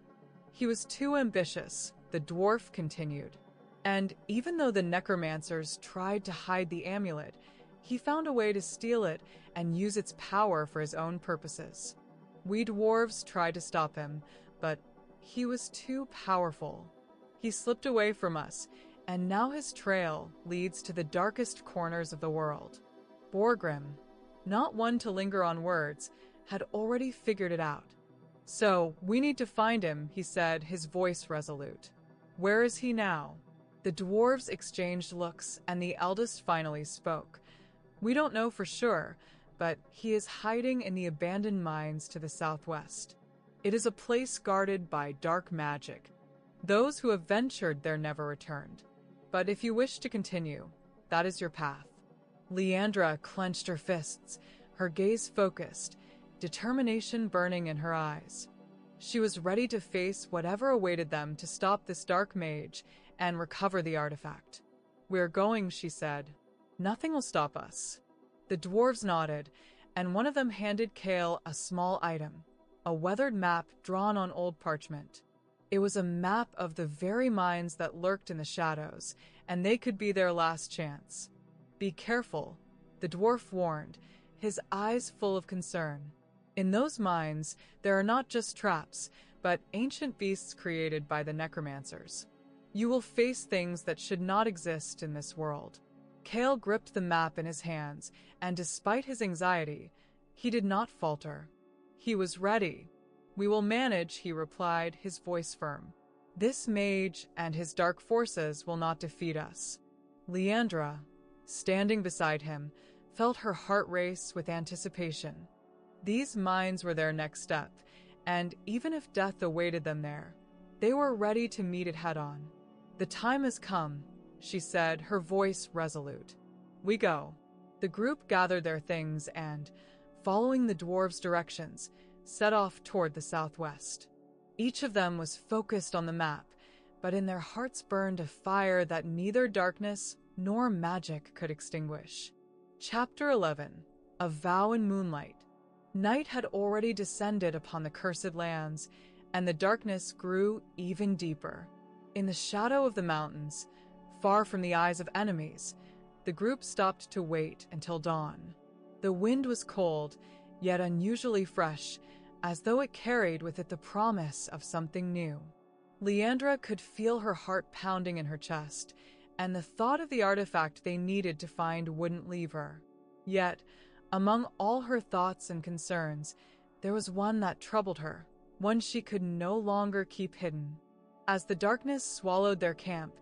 He was too ambitious, the dwarf continued. And even though the necromancers tried to hide the amulet, he found a way to steal it and use its power for his own purposes. We dwarves tried to stop him, but he was too powerful. He slipped away from us, and now his trail leads to the darkest corners of the world. Borgrim, not one to linger on words, had already figured it out. So, we need to find him, he said, his voice resolute. Where is he now? The dwarves exchanged looks, and the eldest finally spoke. We don't know for sure, but he is hiding in the abandoned mines to the southwest. It is a place guarded by dark magic. Those who have ventured there never returned. But if you wish to continue, that is your path. Leandra clenched her fists, her gaze focused, determination burning in her eyes. She was ready to face whatever awaited them to stop this dark mage and recover the artifact. We're going, she said. Nothing will stop us. The dwarves nodded, and one of them handed Cale a small item, a weathered map drawn on old parchment. It was a map of the very mines that lurked in the shadows, and they could be their last chance. Be careful, the dwarf warned, his eyes full of concern. In those mines, there are not just traps, but ancient beasts created by the necromancers. You will face things that should not exist in this world. Cale gripped the map in his hands, and despite his anxiety, he did not falter. He was ready. We will manage, he replied, his voice firm. This mage and his dark forces will not defeat us. Leandra, standing beside him, felt her heart race with anticipation. These mines were their next step, and even if death awaited them there, they were ready to meet it head-on. The time has come, she said, her voice resolute. We go. The group gathered their things and, following the dwarves' directions, set off toward the southwest. Each of them was focused on the map, but in their hearts burned a fire that neither darkness nor magic could extinguish. Chapter 11. A Vow in Moonlight. Night had already descended upon the cursed lands, and the darkness grew even deeper. In the shadow of the mountains, far from the eyes of enemies, the group stopped to wait until dawn. The wind was cold, yet unusually fresh, as though it carried with it the promise of something new. Leandra could feel her heart pounding in her chest, and the thought of the artifact they needed to find wouldn't leave her. Yet, among all her thoughts and concerns, there was one that troubled her, one she could no longer keep hidden. As the darkness swallowed their camp,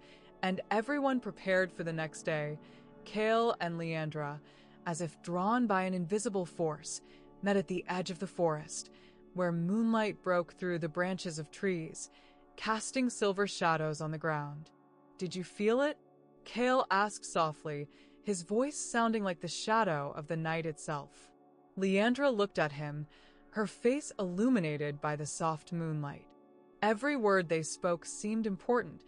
and everyone prepared for the next day, Cale and Leandra, as if drawn by an invisible force, met at the edge of the forest, where moonlight broke through the branches of trees, casting silver shadows on the ground. Did you feel it? Cale asked softly, his voice sounding like the shadow of the night itself. Leandra looked at him, her face illuminated by the soft moonlight. Every word they spoke seemed important,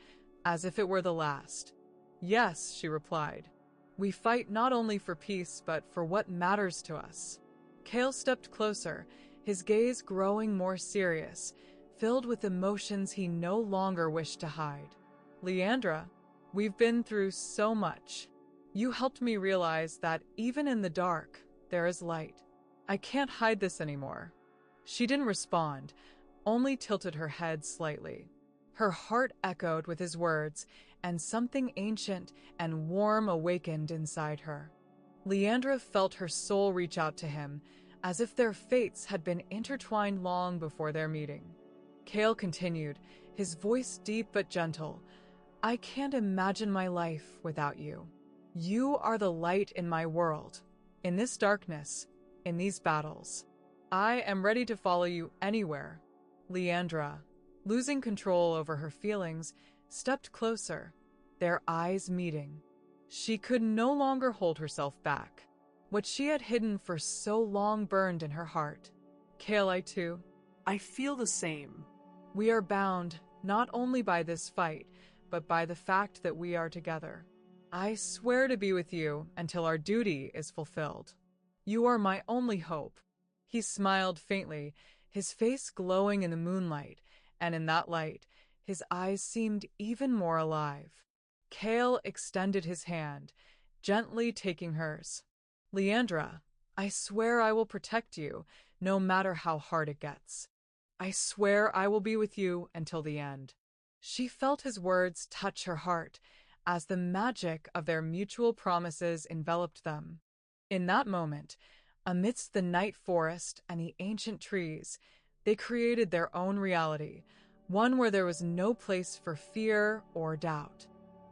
as if it were the last. Yes, she replied. We fight not only for peace, but for what matters to us. Cale stepped closer, his gaze growing more serious, filled with emotions he no longer wished to hide. Leandra, we've been through so much. You helped me realize that even in the dark, there is light. I can't hide this anymore. She didn't respond, only tilted her head slightly. Her heart echoed with his words, and something ancient and warm awakened inside her. Leandra felt her soul reach out to him, as if their fates had been intertwined long before their meeting. Cale continued, his voice deep but gentle. I can't imagine my life without you. You are the light in my world, in this darkness, in these battles. I am ready to follow you anywhere. Leandra, losing control over her feelings, stepped closer, their eyes meeting. She could no longer hold herself back. What she had hidden for so long burned in her heart. Cale, I too.
I feel the same.
We are bound not only by this fight, but by the fact that we are together. I swear to be with you until our duty is fulfilled. You are my only hope. He smiled faintly, his face glowing in the moonlight, and in that light, his eyes seemed even more alive. Cale extended his hand, gently taking hers. Leandra, I swear I will protect you, no matter how hard it gets. I swear I will be with you until the end. She felt his words touch her heart, as the magic of their mutual promises enveloped them. In that moment, amidst the night forest and the ancient trees, they created their own reality, one where there was no place for fear or doubt.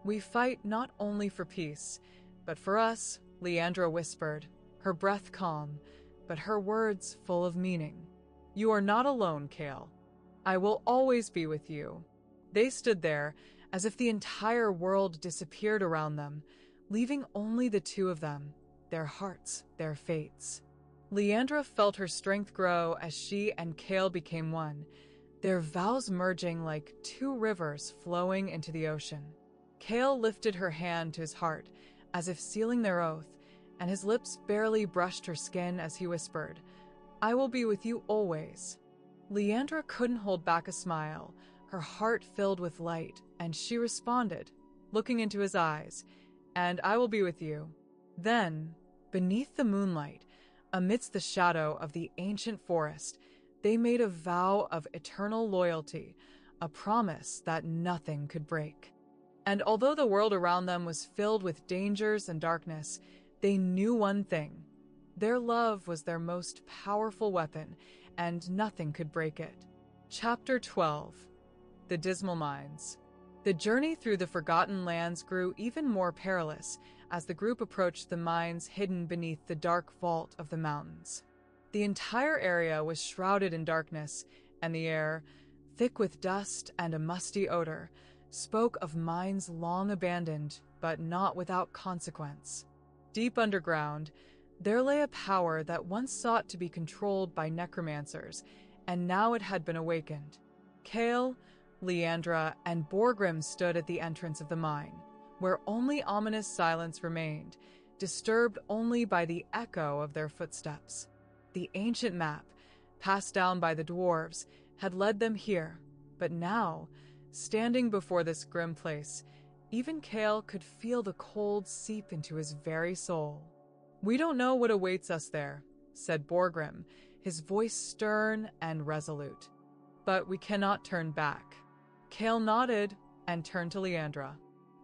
We fight not only for peace, but for us, Leandra whispered, her breath calm, but her words full of meaning. You are not alone, Cale. I will always be with you. They stood there, as if the entire world disappeared around them, leaving only the two of them, their hearts, their fates. Leandra felt her strength grow as she and Cale became one, their vows merging like two rivers flowing into the ocean. Cale lifted her hand to his heart, as if sealing their oath, and his lips barely brushed her skin as he whispered, I will be with you always. Leandra couldn't hold back a smile, her heart filled with light, and she responded, looking into his eyes, and I will be with you. Then, beneath the moonlight, amidst the shadow of the ancient forest, they made a vow of eternal loyalty, a promise that nothing could break. And although the world around them was filled with dangers and darkness, they knew one thing. Their love was their most powerful weapon, and nothing could break it. Chapter 12. The Dismal Mines. The journey through the Forgotten Lands grew even more perilous as the group approached the mines hidden beneath the dark vault of the mountains. The entire area was shrouded in darkness, and the air, thick with dust and a musty odor, spoke of mines long abandoned, but not without consequence. Deep underground, there lay a power that once sought to be controlled by necromancers, and now it had been awakened. Cale, Leandra, and Borgrim stood at the entrance of the mine, where only ominous silence remained, disturbed only by the echo of their footsteps. The ancient map, passed down by the dwarves, had led them here, but now, standing before this grim place, even Cale could feel the cold seep into his very soul. We don't know what awaits us there, said Borgrim, his voice stern and resolute. But we cannot turn back. Cale nodded and turned to Leandra.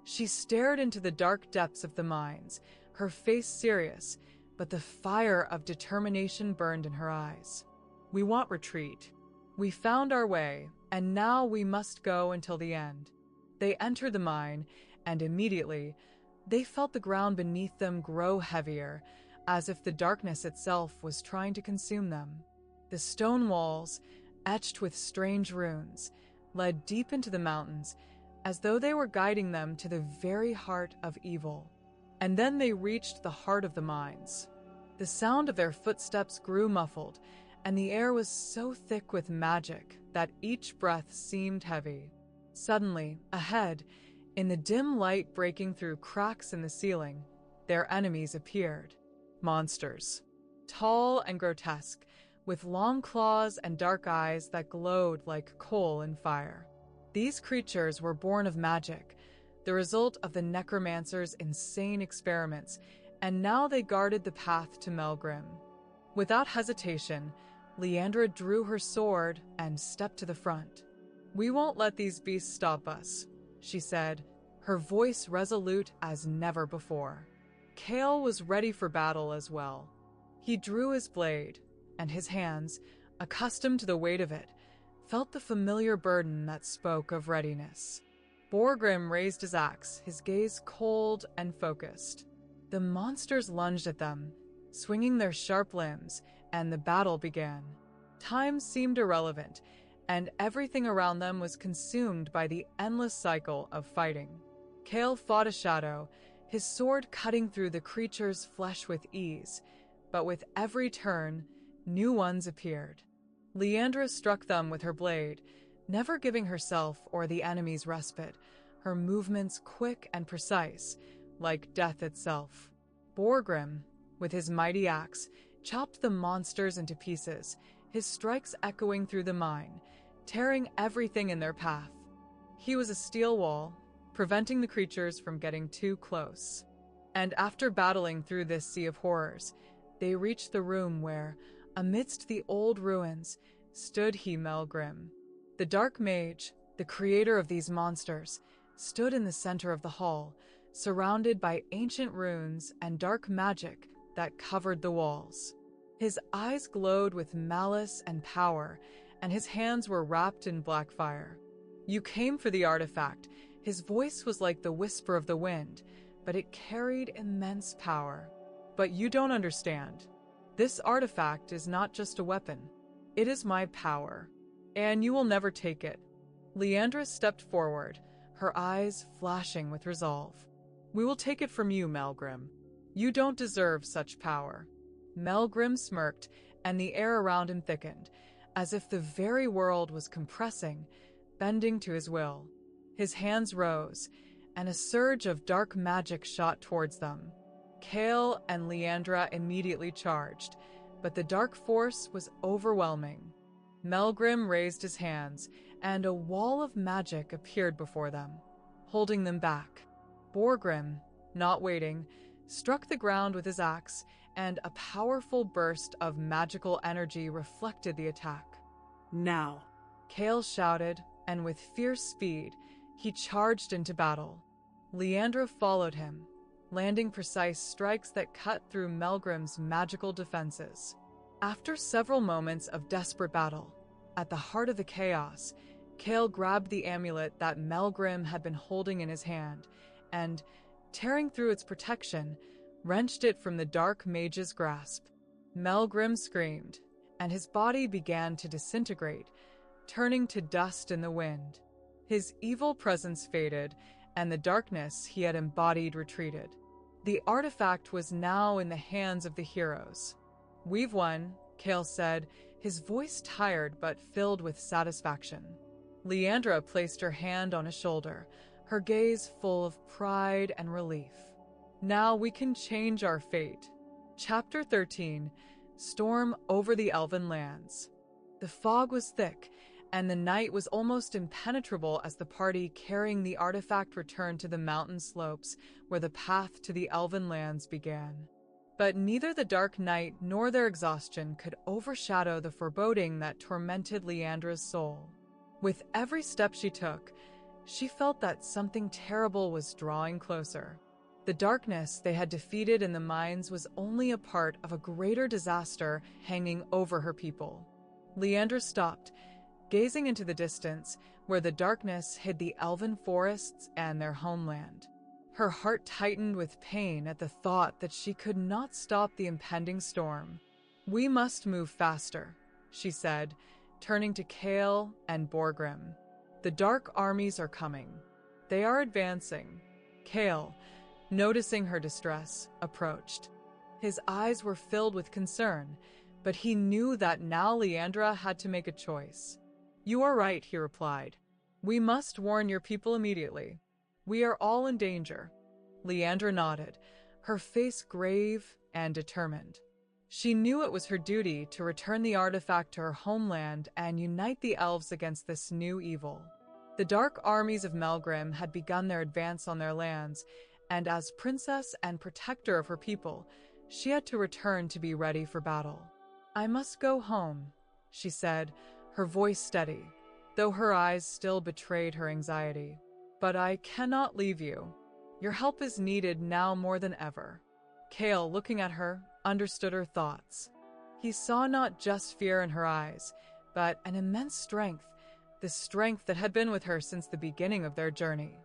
She stared into the dark depths of the mines, her face serious, but the fire of determination burned in her eyes. We want retreat. We found our way, and now we must go until the end. They entered the mine, and immediately, they felt the ground beneath them grow heavier, as if the darkness itself was trying to consume them. The stone walls, etched with strange runes, led deep into the mountains, as though they were guiding them to the very heart of evil. And then they reached the heart of the mines. The sound of their footsteps grew muffled, and the air was so thick with magic that each breath seemed heavy. Suddenly, ahead, in the dim light breaking through cracks in the ceiling, their enemies appeared. Monsters. Tall and grotesque, with long claws and dark eyes that glowed like coal in fire. These creatures were born of magic, the result of the necromancer's insane experiments, and now they guarded the path to Melgrim. Without hesitation, Leandra drew her sword and stepped to the front. We won't let these beasts stop us, she said, her voice resolute as never before. Cale was ready for battle as well. He drew his blade, and his hands, accustomed to the weight of it, felt the familiar burden that spoke of readiness. Borgrim raised his axe, his gaze cold and focused. The monsters lunged at them, swinging their sharp limbs, and the battle began. Time seemed irrelevant, and everything around them was consumed by the endless cycle of fighting. Kale fought a shadow, his sword cutting through the creature's flesh with ease, but with every turn, new ones appeared. Leandra struck them with her blade, never giving herself or the enemies respite, her movements quick and precise, like death itself. Borgrim, with his mighty axe, chopped the monsters into pieces, his strikes echoing through the mine, tearing everything in their path. He was a steel wall, preventing the creatures from getting too close. And after battling through this sea of horrors, they reached the room where, amidst the old ruins, stood Melgrim. The Dark Mage, the creator of these monsters, stood in the center of the hall, surrounded by ancient runes and dark magic that covered the walls. His eyes glowed with malice and power, and his hands were wrapped in black fire. "You came for the artifact." His voice was like the whisper of the wind, but it carried immense power. "But you don't understand. This artifact is not just a weapon. It is my power, and you will never take it." Leandra stepped forward, her eyes flashing with resolve. "We will take it from you, Melgrim. You don't deserve such power." Melgrim smirked, and the air around him thickened, as if the very world was compressing, bending to his will. His hands rose, and a surge of dark magic shot towards them. Kale and Leandra immediately charged, but the dark force was overwhelming. Melgrim raised his hands, and a wall of magic appeared before them, holding them back. Borgrim, not waiting, struck the ground with his axe, and a powerful burst of magical energy reflected the attack.
"Now!"
Kale shouted, and with fierce speed, he charged into battle. Leandra followed him, landing precise strikes that cut through Melgrim's magical defenses. After several moments of desperate battle, at the heart of the chaos, Kale grabbed the amulet that Melgrim had been holding in his hand, and, tearing through its protection, wrenched it from the Dark Mage's grasp. Melgrim screamed, and his body began to disintegrate, turning to dust in the wind. His evil presence faded, and the darkness he had embodied retreated. The artifact was now in the hands of the heroes. "We've won," Kale said, his voice tired but filled with satisfaction. Leandra placed her hand on his shoulder, her gaze full of pride and relief. "Now we can change our fate." Chapter 13, Storm over the Elven Lands. The fog was thick, and the night was almost impenetrable as the party carrying the artifact returned to the mountain slopes where the path to the Elven Lands began. But neither the dark night nor their exhaustion could overshadow the foreboding that tormented Leandra's soul. With every step she took, she felt that something terrible was drawing closer. The darkness they had defeated in the mines was only a part of a greater disaster hanging over her people. Leandra stopped, gazing into the distance where the darkness hid the elven forests and their homeland. Her heart tightened with pain at the thought that she could not stop the impending storm. "We must move faster," she said, turning to Kale and Borgrim. "The dark armies are coming. They are advancing." Kale, noticing her distress, approached. His eyes were filled with concern, but he knew that now Leandra had to make a choice. "You are right," he replied. "We must warn your people immediately. We are all in danger." Leandra nodded, her face grave and determined. She knew it was her duty to return the artifact to her homeland and unite the elves against this new evil. The dark armies of Melgrim had begun their advance on their lands, and as princess and protector of her people, she had to return to be ready for battle. "I must go home," she said, her voice steady, though her eyes still betrayed her anxiety. "But I cannot leave you. Your help is needed now more than ever." Kale, looking at her, understood her thoughts. He saw not just fear in her eyes, but an immense strength, the strength that had been with her since the beginning of their journey.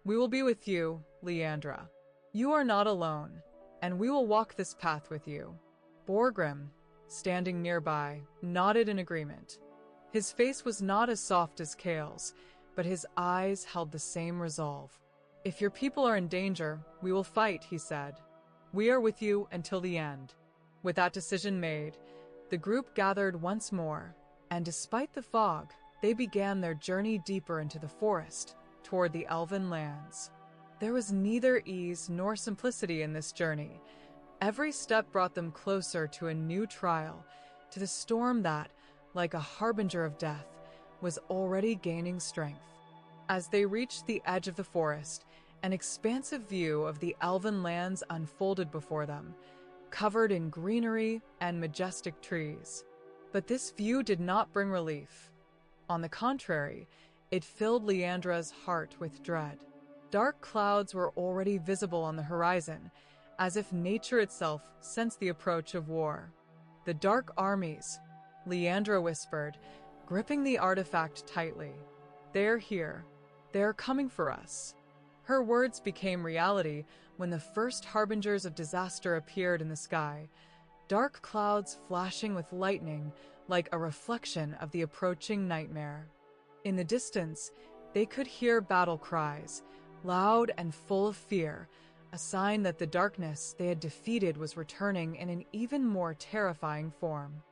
"We will be with you, Leandra. You are not alone, and we will walk this path with you." Borgrim, standing nearby, nodded in agreement. His face was not as soft as Kale's, but his eyes held the same resolve. "If your people are in danger, we will fight," he said. "We are with you until the end." With that decision made, the group gathered once more, and despite the fog, they began their journey deeper into the forest, toward the elven lands. There was neither ease nor simplicity in this journey. Every step brought them closer to a new trial, to the storm that, like a harbinger of death, was already gaining strength. As they reached the edge of the forest, an expansive view of the elven lands unfolded before them, covered in greenery and majestic trees. But this view did not bring relief. On the contrary, it filled Leandra's heart with dread. Dark clouds were already visible on the horizon, as if nature itself sensed the approach of war. "The dark armies," Leandra whispered, gripping the artifact tightly. "They're here. They're coming for us." Her words became reality when the first harbingers of disaster appeared in the sky, dark clouds flashing with lightning like a reflection of the approaching nightmare. In the distance, they could hear battle cries, loud and full of fear, a sign that the darkness they had defeated was returning in an even more terrifying form.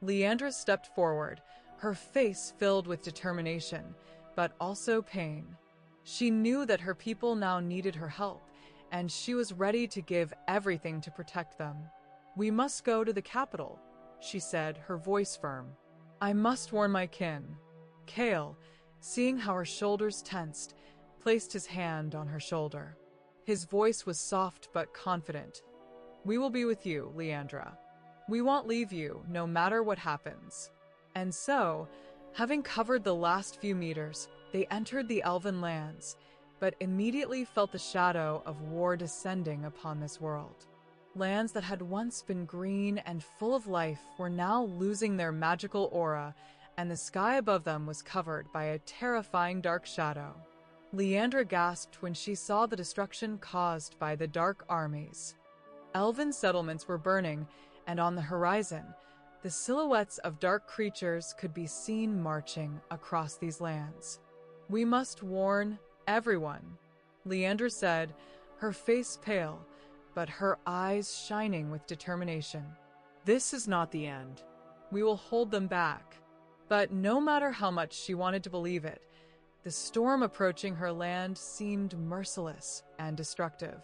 Leandra stepped forward, her face filled with determination, but also pain. She knew that her people now needed her help, and she was ready to give everything to protect them. "We must go to the capital," she said, her voice firm. "I must warn my kin." Kale, seeing how her shoulders tensed, placed his hand on her shoulder. His voice was soft but confident. "We will be with you, Leandra. We won't leave you, no matter what happens." And so, having covered the last few meters, they entered the elven lands, but immediately felt the shadow of war descending upon this world. Lands that had once been green and full of life were now losing their magical aura, and the sky above them was covered by a terrifying dark shadow. Leandra gasped when she saw the destruction caused by the dark armies. Elven settlements were burning, and on the horizon, the silhouettes of dark creatures could be seen marching across these lands. "We must warn everyone," Leandra said, her face pale, but her eyes shining with determination. "This is not the end. We will hold them back." But no matter how much she wanted to believe it, the storm approaching her land seemed merciless and destructive.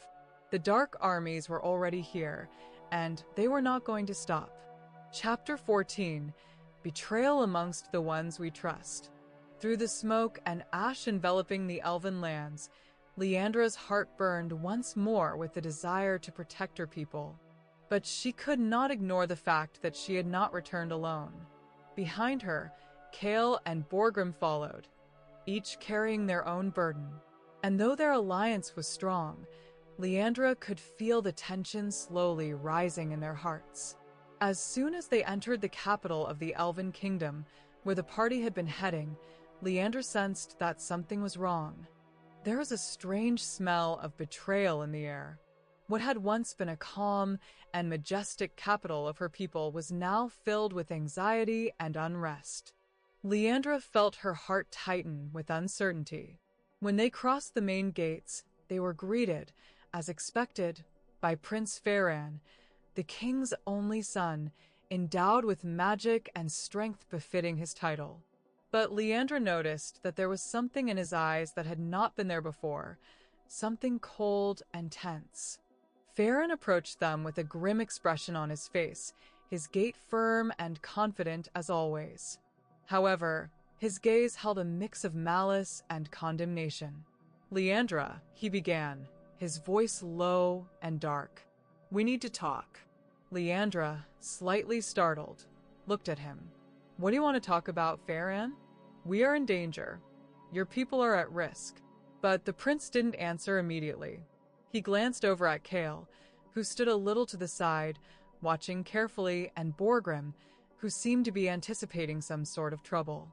The dark armies were already here, and they were not going to stop. Chapter 14, Betrayal Amongst the Ones We Trust. Through the smoke and ash enveloping the elven lands, Leandra's heart burned once more with the desire to protect her people. But she could not ignore the fact that she had not returned alone. Behind her, Kale and Borgrim followed, each carrying their own burden. And though their alliance was strong, Leandra could feel the tension slowly rising in their hearts. As soon as they entered the capital of the Elven Kingdom, where the party had been heading, Leandra sensed that something was wrong. There was a strange smell of betrayal in the air. What had once been a calm and majestic capital of her people was now filled with anxiety and unrest. Leandra felt her heart tighten with uncertainty. When they crossed the main gates, they were greeted, as expected, by Prince Faran, the king's only son, endowed with magic and strength befitting his title. But Leandra noticed that there was something in his eyes that had not been there before, something cold and tense. Faran approached them with a grim expression on his face, his gait firm and confident as always. However, his gaze held a mix of malice and condemnation. "Leandra," he began, his voice low and dark. "We need to talk." Leandra, slightly startled, looked at him. "What do you want to talk about, Faran? We are in danger. Your people are at risk." But the prince didn't answer immediately. He glanced over at Kale, who stood a little to the side, watching carefully, and Borgrim, who seemed to be anticipating some sort of trouble.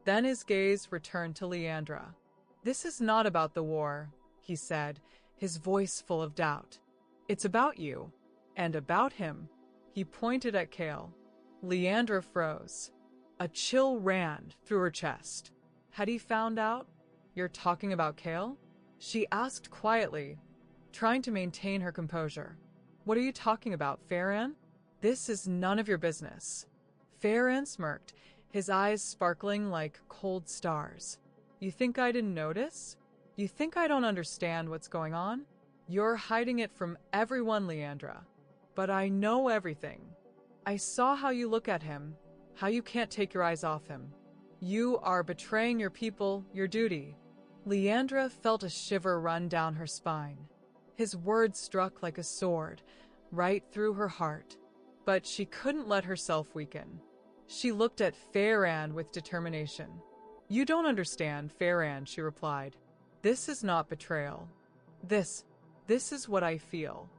Then his gaze returned to Leandra. "This is not about the war," he said, his voice full of doubt. "It's about you. And about him." He pointed at Cale. Leandra froze. A chill ran through her chest. Had he found out? "You're talking about Cale?" she asked quietly, trying to maintain her composure. "What are you talking about, Faran? This is none of your business." Faran smirked, his eyes sparkling like cold stars. "You think I didn't notice? You think I don't understand what's going on? You're hiding it from everyone, Leandra. But I know everything. I saw how you look at him, how you can't take your eyes off him. You are betraying your people, your duty." Leandra felt a shiver run down her spine. His words struck like a sword, right through her heart. But she couldn't let herself weaken. She looked at Faran with determination. "You don't understand, Faran," she replied. "This is not betrayal. This is what I feel.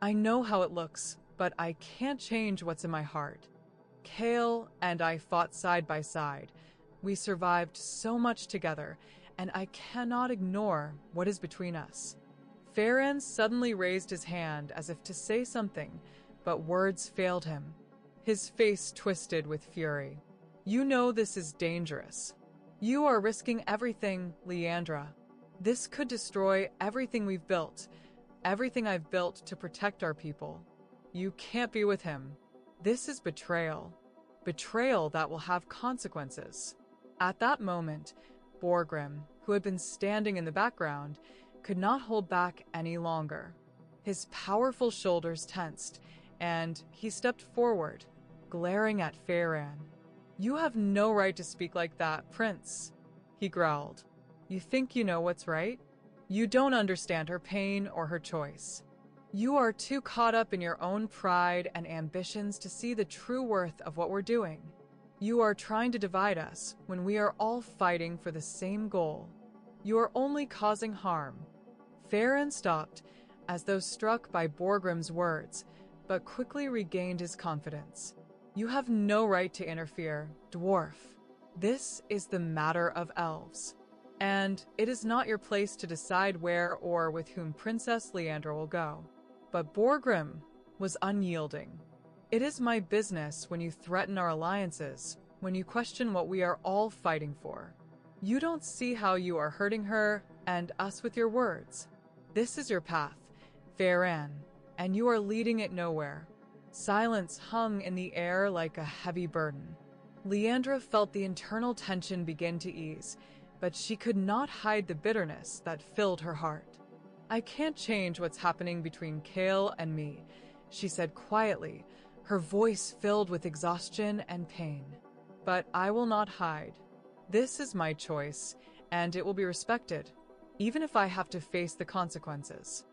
I know how it looks, but I can't change what's in my heart. Cale and I fought side by side. We survived so much together, and I cannot ignore what is between us." Faran suddenly raised his hand as if to say something, but words failed him. His face twisted with fury. "You know this is dangerous. You are risking everything, Leandra. This could destroy everything we've built, everything I've built to protect our people. You can't be with him. This is betrayal. Betrayal that will have consequences." At that moment, Borgrim, who had been standing in the background, could not hold back any longer. His powerful shoulders tensed, and he stepped forward, glaring at Faran. "You have no right to speak like that, Prince," he growled. "You think you know what's right? You don't understand her pain or her choice. You are too caught up in your own pride and ambitions to see the true worth of what we're doing. You are trying to divide us when we are all fighting for the same goal. You are only causing harm." Faran stopped, as though struck by Borgrim's words, but quickly regained his confidence. "You have no right to interfere, dwarf. This is the matter of elves. And it is not your place to decide where or with whom Princess Leandra will go." But Borgrim was unyielding. "It is my business when you threaten our alliances, when you question what we are all fighting for. You don't see how you are hurting her and us with your words. This is your path, Faran, and you are leading it nowhere." Silence hung in the air like a heavy burden. Leandra felt the internal tension begin to ease, but she could not hide the bitterness that filled her heart. "I can't change what's happening between Cale and me," she said quietly, her voice filled with exhaustion and pain. "But I will not hide. This is my choice, and it will be respected, even if I have to face the consequences."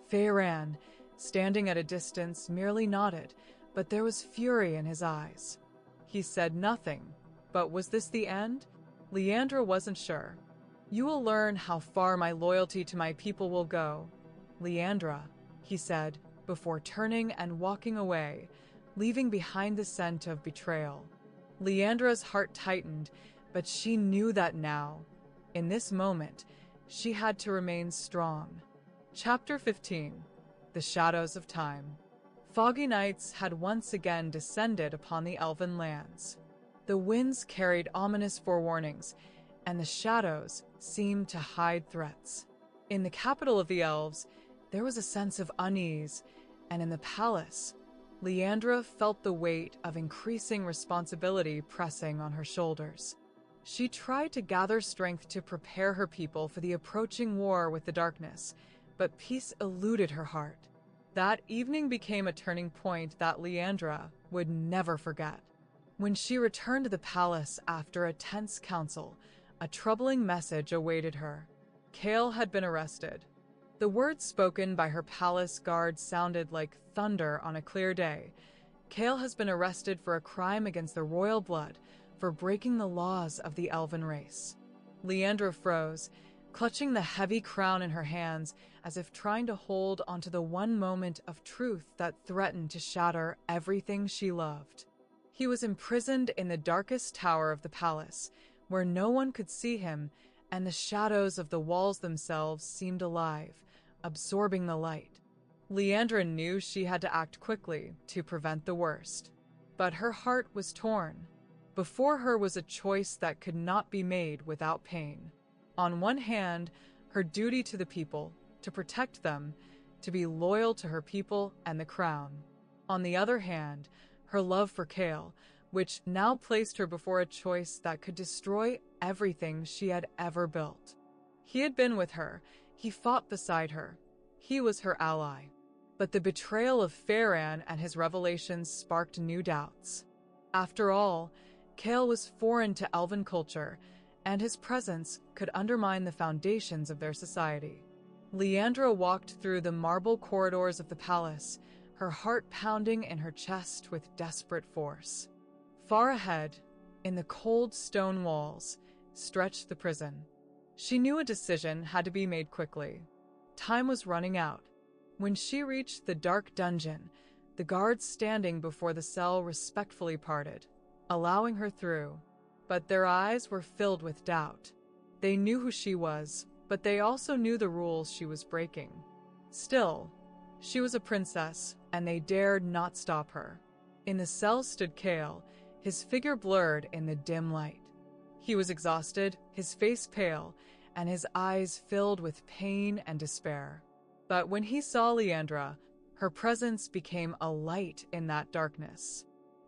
Faran, standing at a distance, merely nodded, but there was fury in his eyes. He said nothing, but was this the end? Leandra wasn't sure. "You will learn how far my loyalty to my people will go, Leandra," he said, before turning and walking away, leaving behind the scent of betrayal. Leandra's heart tightened, but she knew that now, in this moment, she had to remain strong. Chapter 15. The Shadows of Time. Foggy nights had once again descended upon the elven lands. The winds carried ominous forewarnings, and the shadows seemed to hide threats. In the capital of the elves, there was a sense of unease, and in the palace, Leandra felt the weight of increasing responsibility pressing on her shoulders. She tried to gather strength to prepare her people for the approaching war with the darkness, but peace eluded her heart. That evening became a turning point that Leandra would never forget. When she returned to the palace after a tense council, a troubling message awaited her. Cale had been arrested. The words spoken by her palace guard sounded like thunder on a clear day. Cale has been arrested for a crime against the royal blood, for breaking the laws of the elven race. Leandra froze, clutching the heavy crown in her hands as if trying to hold onto the one moment of truth that threatened to shatter everything she loved. He was imprisoned in the darkest tower of the palace, where no one could see him, and the shadows of the walls themselves seemed alive, absorbing the light. Leandra knew she had to act quickly to prevent the worst. But her heart was torn. Before her was a choice that could not be made without pain. On one hand, her duty to the people, to protect them, to be loyal to her people and the crown. On the other hand, her love for Chaol, which now placed her before a choice that could destroy everything she had ever built. He had been with her, he fought beside her, he was her ally. But the betrayal of Faran and his revelations sparked new doubts. After all, Chaol was foreign to elven culture, and his presence could undermine the foundations of their society. Leandra walked through the marble corridors of the palace, her heart pounding in her chest with desperate force. Far ahead, in the cold stone walls, stretched the prison. She knew a decision had to be made quickly. Time was running out. When she reached the dark dungeon, the guards standing before the cell respectfully parted, allowing her through. But their eyes were filled with doubt. They knew who she was, but they also knew the rules she was breaking. Still, she was a princess, and they dared not stop her. In the cell stood Chaol, his figure blurred in the dim light. He was exhausted, his face pale, and his eyes filled with pain and despair. But when he saw Leandra, her presence became a light in that darkness.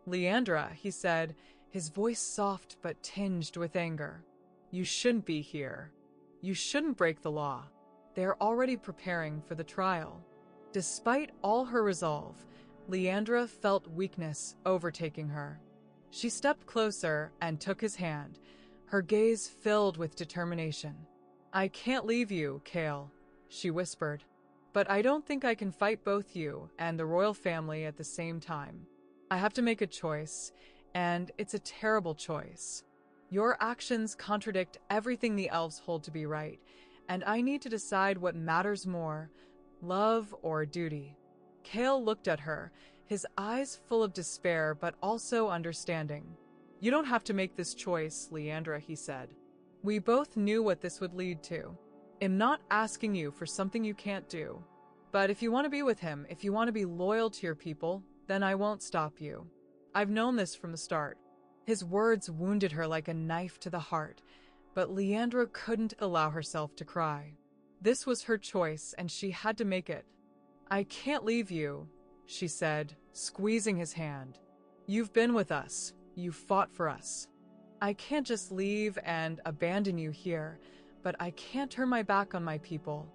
"Leandra," he said, his voice soft but tinged with anger. "You shouldn't be here. You shouldn't break the law. They're already preparing for the trial." Despite all her resolve, Leandra felt weakness overtaking her. She stepped closer and took his hand, her gaze filled with determination. "I can't leave you, Chaol," she whispered. "But I don't think I can fight both you and the royal family at the same time. I have to make a choice, and it's a terrible choice. Your actions contradict everything the elves hold to be right, and I need to decide what matters more, love or duty." Chaol looked at her, his eyes full of despair but also understanding. "You don't have to make this choice, Leandra," he said. "We both knew what this would lead to. I'm not asking you for something you can't do. But if you want to be with him, if you want to be loyal to your people, then I won't stop you. I've known this from the start." His words wounded her like a knife to the heart, but Leandra couldn't allow herself to cry. This was her choice, and she had to make it. "I can't leave you," she said, squeezing his hand. "You've been with us. You've fought for us. I can't just leave and abandon you here, but I can't turn my back on my people.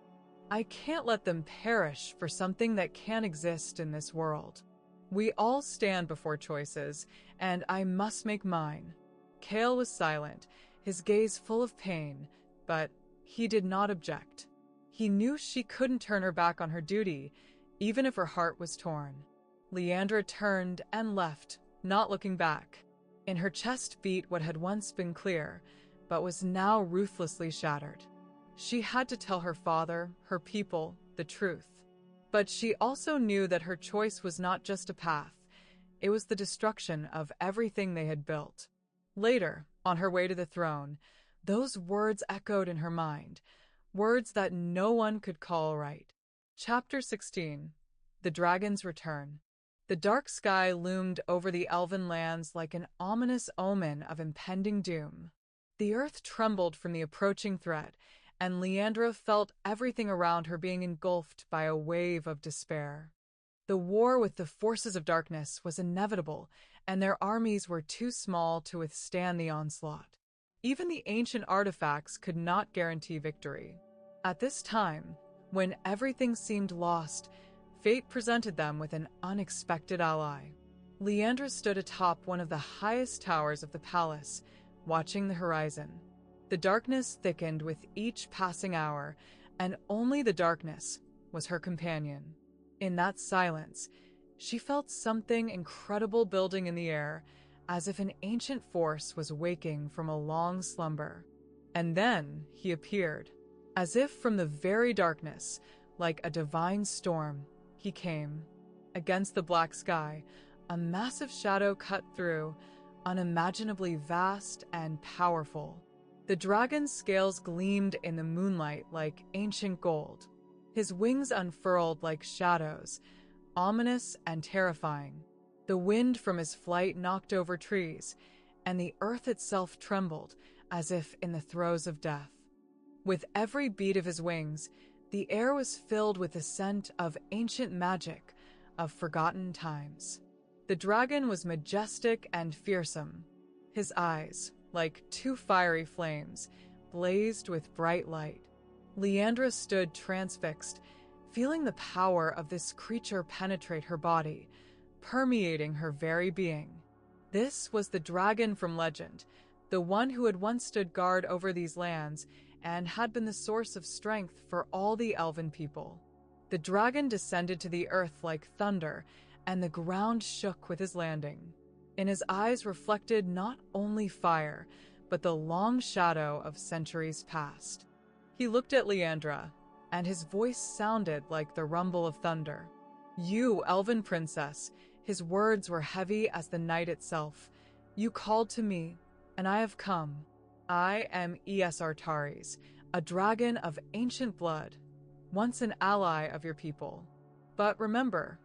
I can't let them perish for something that can't exist in this world. We all stand before choices, and I must make mine." Chaol was silent, his gaze full of pain, but he did not object. He knew she couldn't turn her back on her duty, even if her heart was torn. Leandra turned and left, not looking back. In her chest beat what had once been clear, but was now ruthlessly shattered. She had to tell her father, her people, the truth. But she also knew that her choice was not just a path. It was the destruction of everything they had built. Later, on her way to the throne, those words echoed in her mind, words that no one could call right. Chapter 16. The Dragon's Return. The dark sky loomed over the elven lands like an ominous omen of impending doom. The earth trembled from the approaching threat, and Leandra felt everything around her being engulfed by a wave of despair. The war with the forces of darkness was inevitable, and their armies were too small to withstand the onslaught. Even the ancient artifacts could not guarantee victory. At this time, when everything seemed lost, fate presented them with an unexpected ally. Leandra stood atop one of the highest towers of the palace, watching the horizon. The darkness thickened with each passing hour, and only the darkness was her companion. In that silence, she felt something incredible building in the air, as if an ancient force was waking from a long slumber. And then he appeared. As if from the very darkness, like a divine storm, he came. Against the black sky, a massive shadow cut through, unimaginably vast and powerful. The dragon's scales gleamed in the moonlight like ancient gold. His wings unfurled like shadows, ominous and terrifying. The wind from his flight knocked over trees, and the earth itself trembled as if in the throes of death. With every beat of his wings, the air was filled with the scent of ancient magic, of forgotten times. The dragon was majestic and fearsome. His eyes, like two fiery flames, blazed with bright light. Leandra stood transfixed, feeling the power of this creature penetrate her body, permeating her very being. This was the dragon from legend, the one who had once stood guard over these lands and had been the source of strength for all the elven people. The dragon descended to the earth like thunder, and the ground shook with his landing. In his eyes reflected not only fire, but the long shadow of centuries past. He looked at Leandra, and his voice sounded like the rumble of thunder. "You, elven princess," his words were heavy as the night itself. "You called to me, and I have come. I am Artaris, a dragon of ancient blood, once an ally of your people. But remember,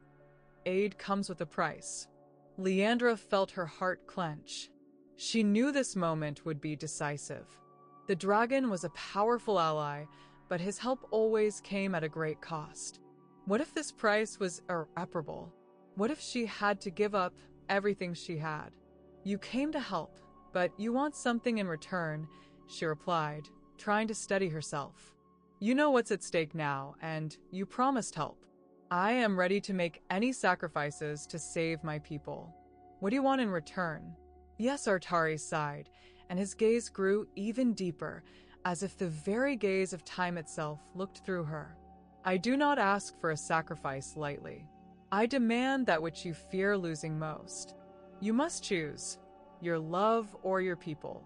aid comes with a price." Leandra felt her heart clench. She knew this moment would be decisive. The dragon was a powerful ally, but his help always came at a great cost. What if this price was irreparable? What if she had to give up everything she had? "You came to help, but you want something in return," she replied, trying to steady herself. "You know what's at stake now, and you promised help. I am ready to make any sacrifices to save my people. What do you want in return?" Yes, Artaris sighed, and his gaze grew even deeper, as if the very gaze of time itself looked through her. "I do not ask for a sacrifice lightly. I demand that which you fear losing most. You must choose, your love or your people.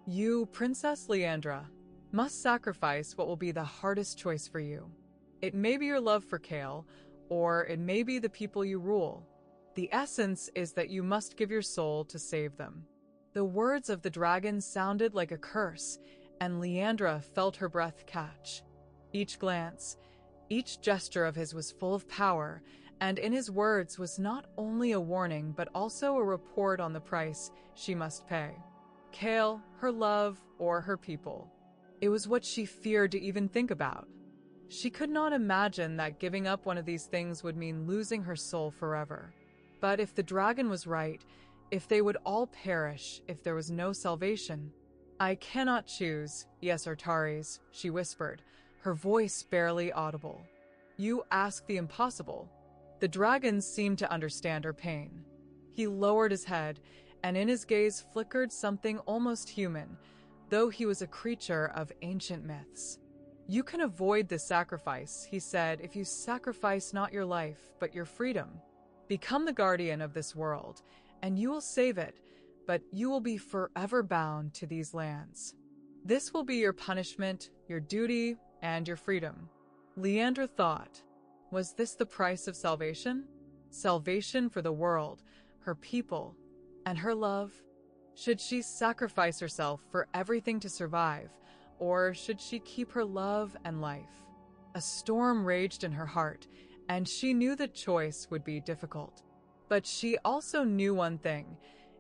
You, Princess Leandra, must sacrifice what will be the hardest choice for you. It may be your love for Kale, or it may be the people you rule. The essence is that you must give your soul to save them." The words of the dragon sounded like a curse, and Leandra felt her breath catch. Each glance, each gesture of his was full of power, and in his words was not only a warning but also a report on the price she must pay. Kale, her love, or her people. It was what she feared to even think about. She could not imagine that giving up one of these things would mean losing her soul forever. But if the dragon was right, if they would all perish, if there was no salvation, "I cannot choose, yes, Artaris," she whispered, her voice barely audible. "You ask the impossible." The dragon seemed to understand her pain. He lowered his head, and in his gaze flickered something almost human, though he was a creature of ancient myths. "You can avoid this sacrifice," he said, "if you sacrifice not your life, but your freedom. Become the guardian of this world, and you will save it, but you will be forever bound to these lands. This will be your punishment, your duty, and your freedom." Leandra thought, was this the price of salvation? Salvation for the world, her people, and her love? Should she sacrifice herself for everything to survive, or should she keep her love and life? A storm raged in her heart, and she knew the choice would be difficult. But she also knew one thing: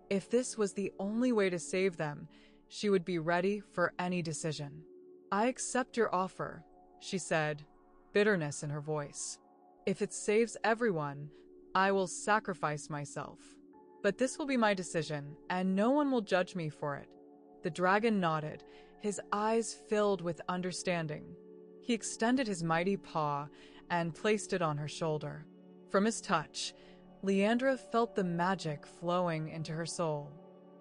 if this was the only way to save them, she would be ready for any decision. "I accept your offer," she said, bitterness in her voice. "If it saves everyone, I will sacrifice myself. But this will be my decision, and no one will judge me for it." The dragon nodded, his eyes filled with understanding. He extended his mighty paw and placed it on her shoulder. From his touch, Leandra felt the magic flowing into her soul.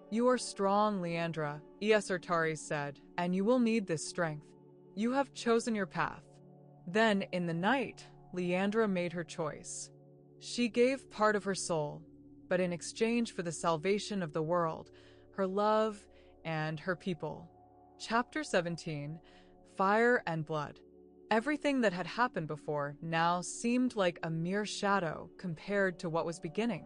"You are strong, Leandra," Artaris said, "and you will need this strength. You have chosen your path." Then, in the night, Leandra made her choice. She gave part of her soul, but in exchange for the salvation of the world, her love, and her people. Chapter 17, Fire and Blood. Everything that had happened before now seemed like a mere shadow compared to what was beginning.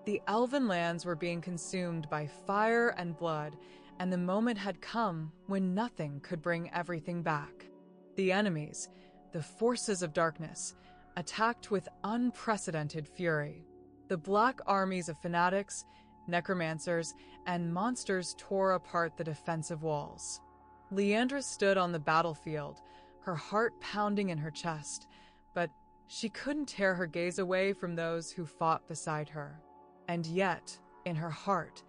The elven lands were being consumed by fire and blood, and the moment had come when nothing could bring everything back. The enemies, the forces of darkness, attacked with unprecedented fury. The black armies of fanatics, necromancers, and monsters tore apart the defensive walls. Leandra stood on the battlefield, her heart pounding in her chest, but she couldn't tear her gaze away from those who fought beside her. And yet, in her heart,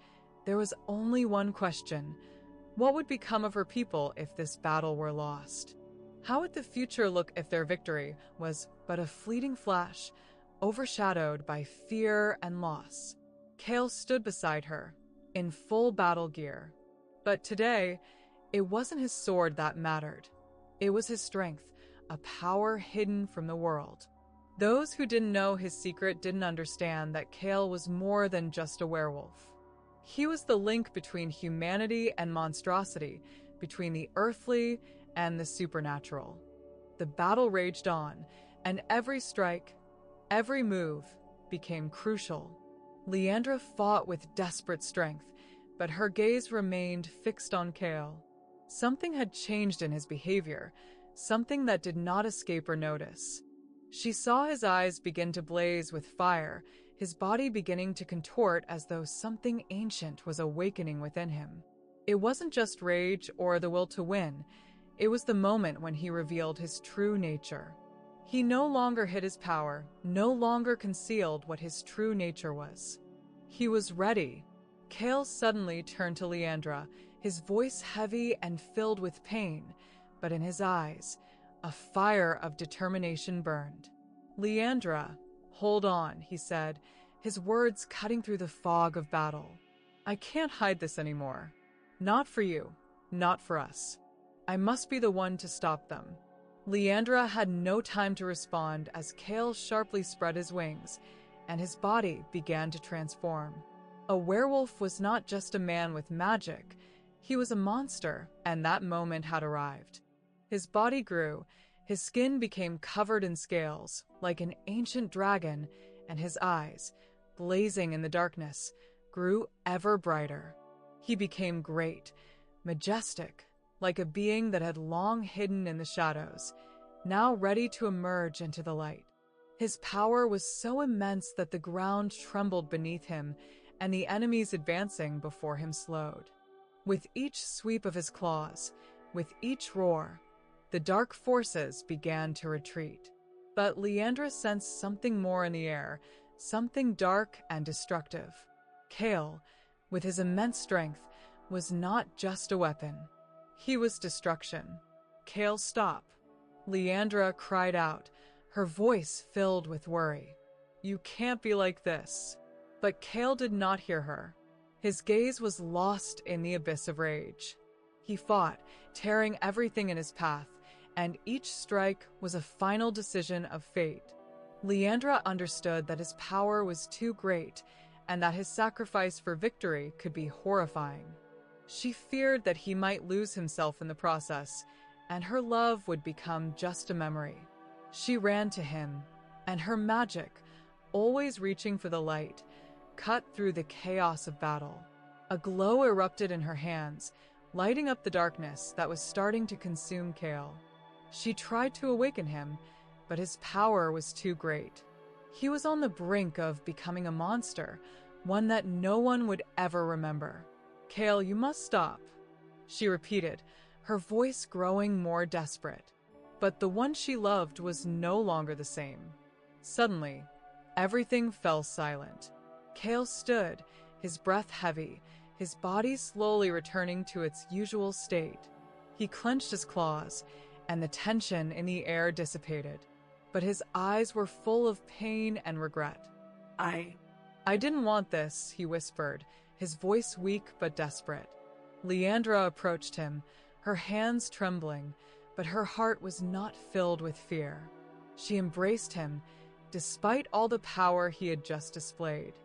there was only one question: what would become of her people if this battle were lost? How would the future look if their victory was but a fleeting flash, overshadowed by fear and loss? Cale stood beside her, in full battle gear. But today, it wasn't his sword that mattered. It was his strength, a power hidden from the world. Those who didn't know his secret didn't understand that Cale was more than just a werewolf. He was the link between humanity and monstrosity, between the earthly and the supernatural. The battle raged on, and every strike, every move, became crucial. Leandra fought with desperate strength, but her gaze remained fixed on Cale. Something had changed in his behavior, something that did not escape her notice. She saw his eyes begin to blaze with fire, his body beginning to contort as though something ancient was awakening within him. It wasn't just rage or the will to win. It was the moment when he revealed his true nature. He no longer hid his power, no longer concealed what his true nature was. He was ready. Cale suddenly turned to Leandra, his voice heavy and filled with pain, but in his eyes, a fire of determination burned. "Leandra, hold on," he said, his words cutting through the fog of battle. "I can't hide this anymore. Not for you, not for us. I must be the one to stop them." Leandra had no time to respond as Cale sharply spread his wings, and his body began to transform. A werewolf was not just a man with magic. He was a monster, and that moment had arrived. His body grew, his skin became covered in scales, like an ancient dragon, and his eyes, blazing in the darkness, grew ever brighter. He became great, majestic, like a being that had long hidden in the shadows, now ready to emerge into the light. His power was so immense that the ground trembled beneath him, and the enemies advancing before him slowed. With each sweep of his claws, with each roar, the dark forces began to retreat. But Leandra sensed something more in the air, something dark and destructive. Cale, with his immense strength, was not just a weapon. He was destruction. "Cale, stop." Leandra cried out, her voice filled with worry. "You can't be like this." But Cale did not hear her. His gaze was lost in the abyss of rage. He fought, tearing everything in his path, and each strike was a final decision of fate. Leandra understood that his power was too great, and that his sacrifice for victory could be horrifying. She feared that he might lose himself in the process, and her love would become just a memory. She ran to him, and her magic, always reaching for the light, cut through the chaos of battle. A glow erupted in her hands, lighting up the darkness that was starting to consume Cale. She tried to awaken him, but his power was too great. He was on the brink of becoming a monster, one that no one would ever remember. "Cale, you must stop," she repeated, her voice growing more desperate. But the one she loved was no longer the same. Suddenly, everything fell silent. Cale stood, his breath heavy, his body slowly returning to its usual state. He clenched his claws, and the tension in the air dissipated. But his eyes were full of pain and regret. I didn't want this," he whispered, his voice weak but desperate. Leandra approached him, her hands trembling, but her heart was not filled with fear. She embraced him, despite all the power he had just displayed.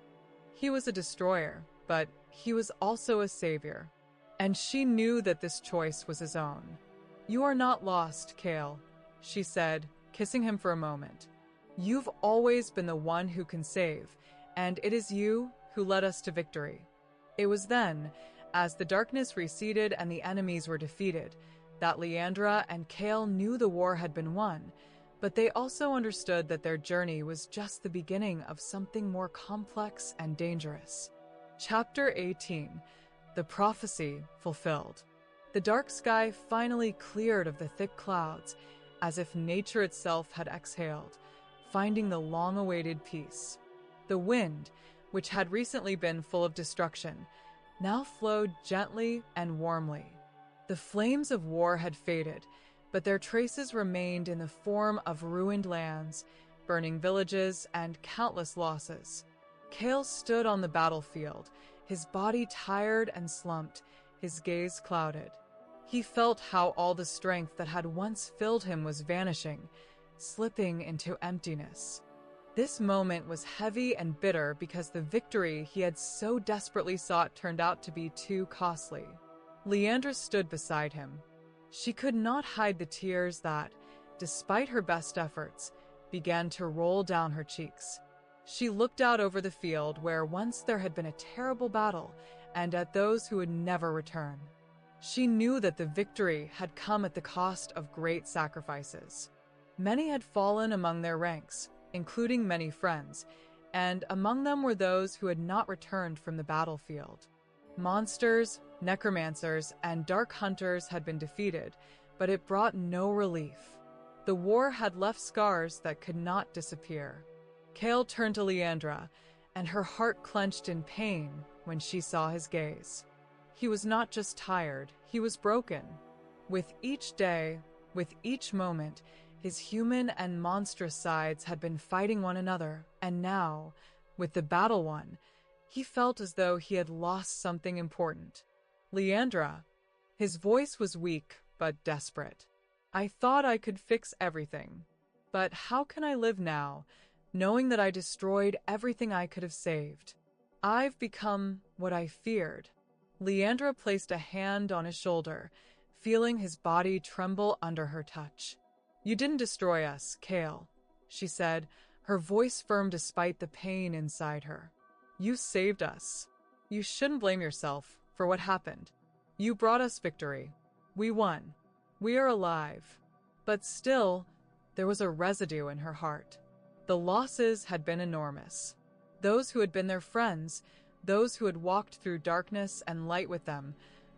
He was a destroyer, but he was also a savior, and she knew that this choice was his own. "You are not lost, Cale," she said, kissing him for a moment. "You've always been the one who can save, and it is you who led us to victory." It was then, as the darkness receded and the enemies were defeated, that Leandra and Chaol knew the war had been won, but they also understood that their journey was just the beginning of something more complex and dangerous. Chapter 18. The Prophecy Fulfilled. The dark sky finally cleared of the thick clouds, as if nature itself had exhaled, finding the long-awaited peace. The wind, which had recently been full of destruction, now flowed gently and warmly. The flames of war had faded, but their traces remained in the form of ruined lands, burning villages, and countless losses. Chaol stood on the battlefield, his body tired and slumped, his gaze clouded. He felt how all the strength that had once filled him was vanishing, slipping into emptiness. This moment was heavy and bitter because the victory he had so desperately sought turned out to be too costly. Leandra stood beside him. She could not hide the tears that, despite her best efforts, began to roll down her cheeks. She looked out over the field where once there had been a terrible battle, and at those who would never return. She knew that the victory had come at the cost of great sacrifices. Many had fallen among their ranks, including many friends, and among them were those who had not returned from the battlefield. Monsters, necromancers, and dark hunters had been defeated, but it brought no relief. The war had left scars that could not disappear. Chaol turned to Leandra, and her heart clenched in pain when she saw his gaze. He was not just tired, he was broken. With each day, with each moment, his human and monstrous sides had been fighting one another, and now, with the battle won, he felt as though he had lost something important. "Leandra," his voice was weak but desperate. "I thought I could fix everything. But how can I live now, knowing that I destroyed everything I could have saved? I've become what I feared." Leandra placed a hand on his shoulder, feeling his body tremble under her touch. "You didn't destroy us, Chaol," she said, her voice firm despite the pain inside her. "You saved us. You shouldn't blame yourself for what happened. You brought us victory. We won. We are alive." But still, there was a residue in her heart. The losses had been enormous. Those who had been their friends, those who had walked through darkness and light with them,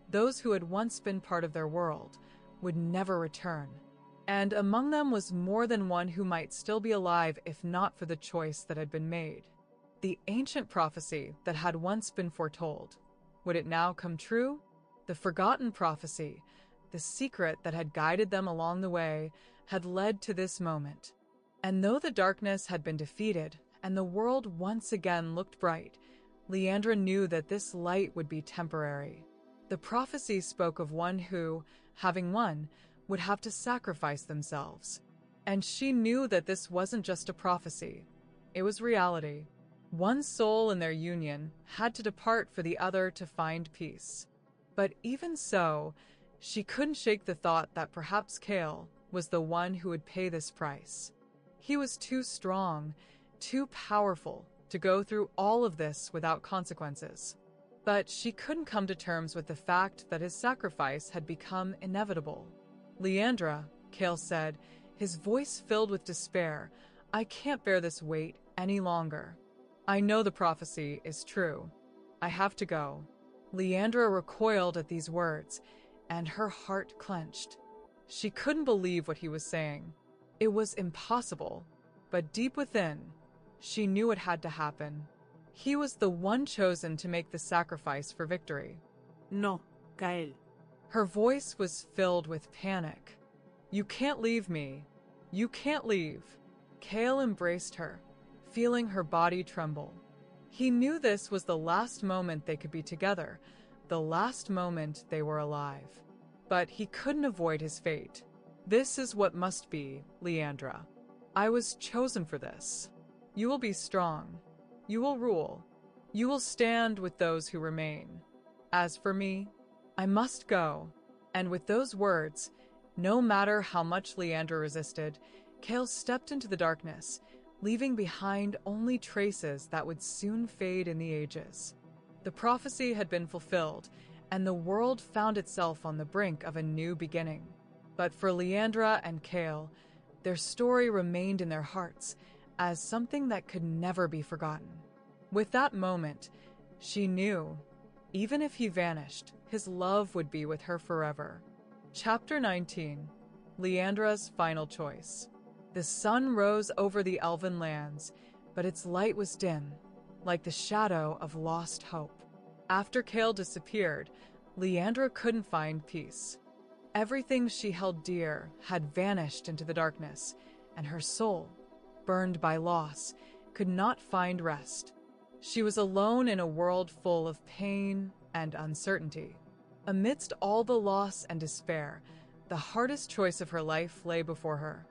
those who had once been part of their world, would never return. And among them was more than one who might still be alive if not for the choice that had been made. The ancient prophecy that had once been foretold, would it now come true? The forgotten prophecy, the secret that had guided them along the way, had led to this moment. And though the darkness had been defeated and the world once again looked bright, Leandra knew that this light would be temporary. The prophecy spoke of one who, having won, would have to sacrifice themselves. And she knew that this wasn't just a prophecy. It was reality. One soul in their union had to depart for the other to find peace. But even so, she couldn't shake the thought that perhaps Chaol was the one who would pay this price. He was too strong, too powerful to go through all of this without consequences. But she couldn't come to terms with the fact that his sacrifice had become inevitable. "Leandra," Chaol said, his voice filled with despair, "I can't bear this weight any longer. I know the prophecy is true. I have to go." Leandra recoiled at these words, and her heart clenched. She couldn't believe what he was saying. It was impossible, but deep within, she knew it had to happen. He was the one chosen to make the sacrifice for victory.
"No, Chaol."
Her voice was filled with panic. "You can't leave me. You can't leave." Chaol embraced her, feeling her body tremble. He knew this was the last moment they could be together, the last moment they were alive. But he couldn't avoid his fate. "This is what must be, Leandra. I was chosen for this. You will be strong. You will rule. You will stand with those who remain. As for me, I must go." And with those words, No matter how much Leandra resisted, Kale stepped into the darkness, leaving behind only traces that would soon fade in the ages. The prophecy had been fulfilled, and the world found itself on the brink of a new beginning. But for Leandra and Kale, their story remained in their hearts as something that could never be forgotten. With that moment, she knew, even if he vanished, his love would be with her forever. Chapter 19. Leandra's Final Choice. The sun rose over the elven lands, but its light was dim, like the shadow of lost hope. After Kale disappeared, Leandra couldn't find peace. Everything she held dear had vanished into the darkness, and her soul, burned by loss, could not find rest. She was alone in a world full of pain and uncertainty. Amidst all the loss and despair, the hardest choice of her life lay before her.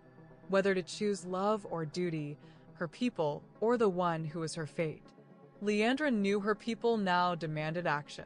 Whether to choose love or duty, her people or the one who was her fate. Leandra knew her people now demanded action.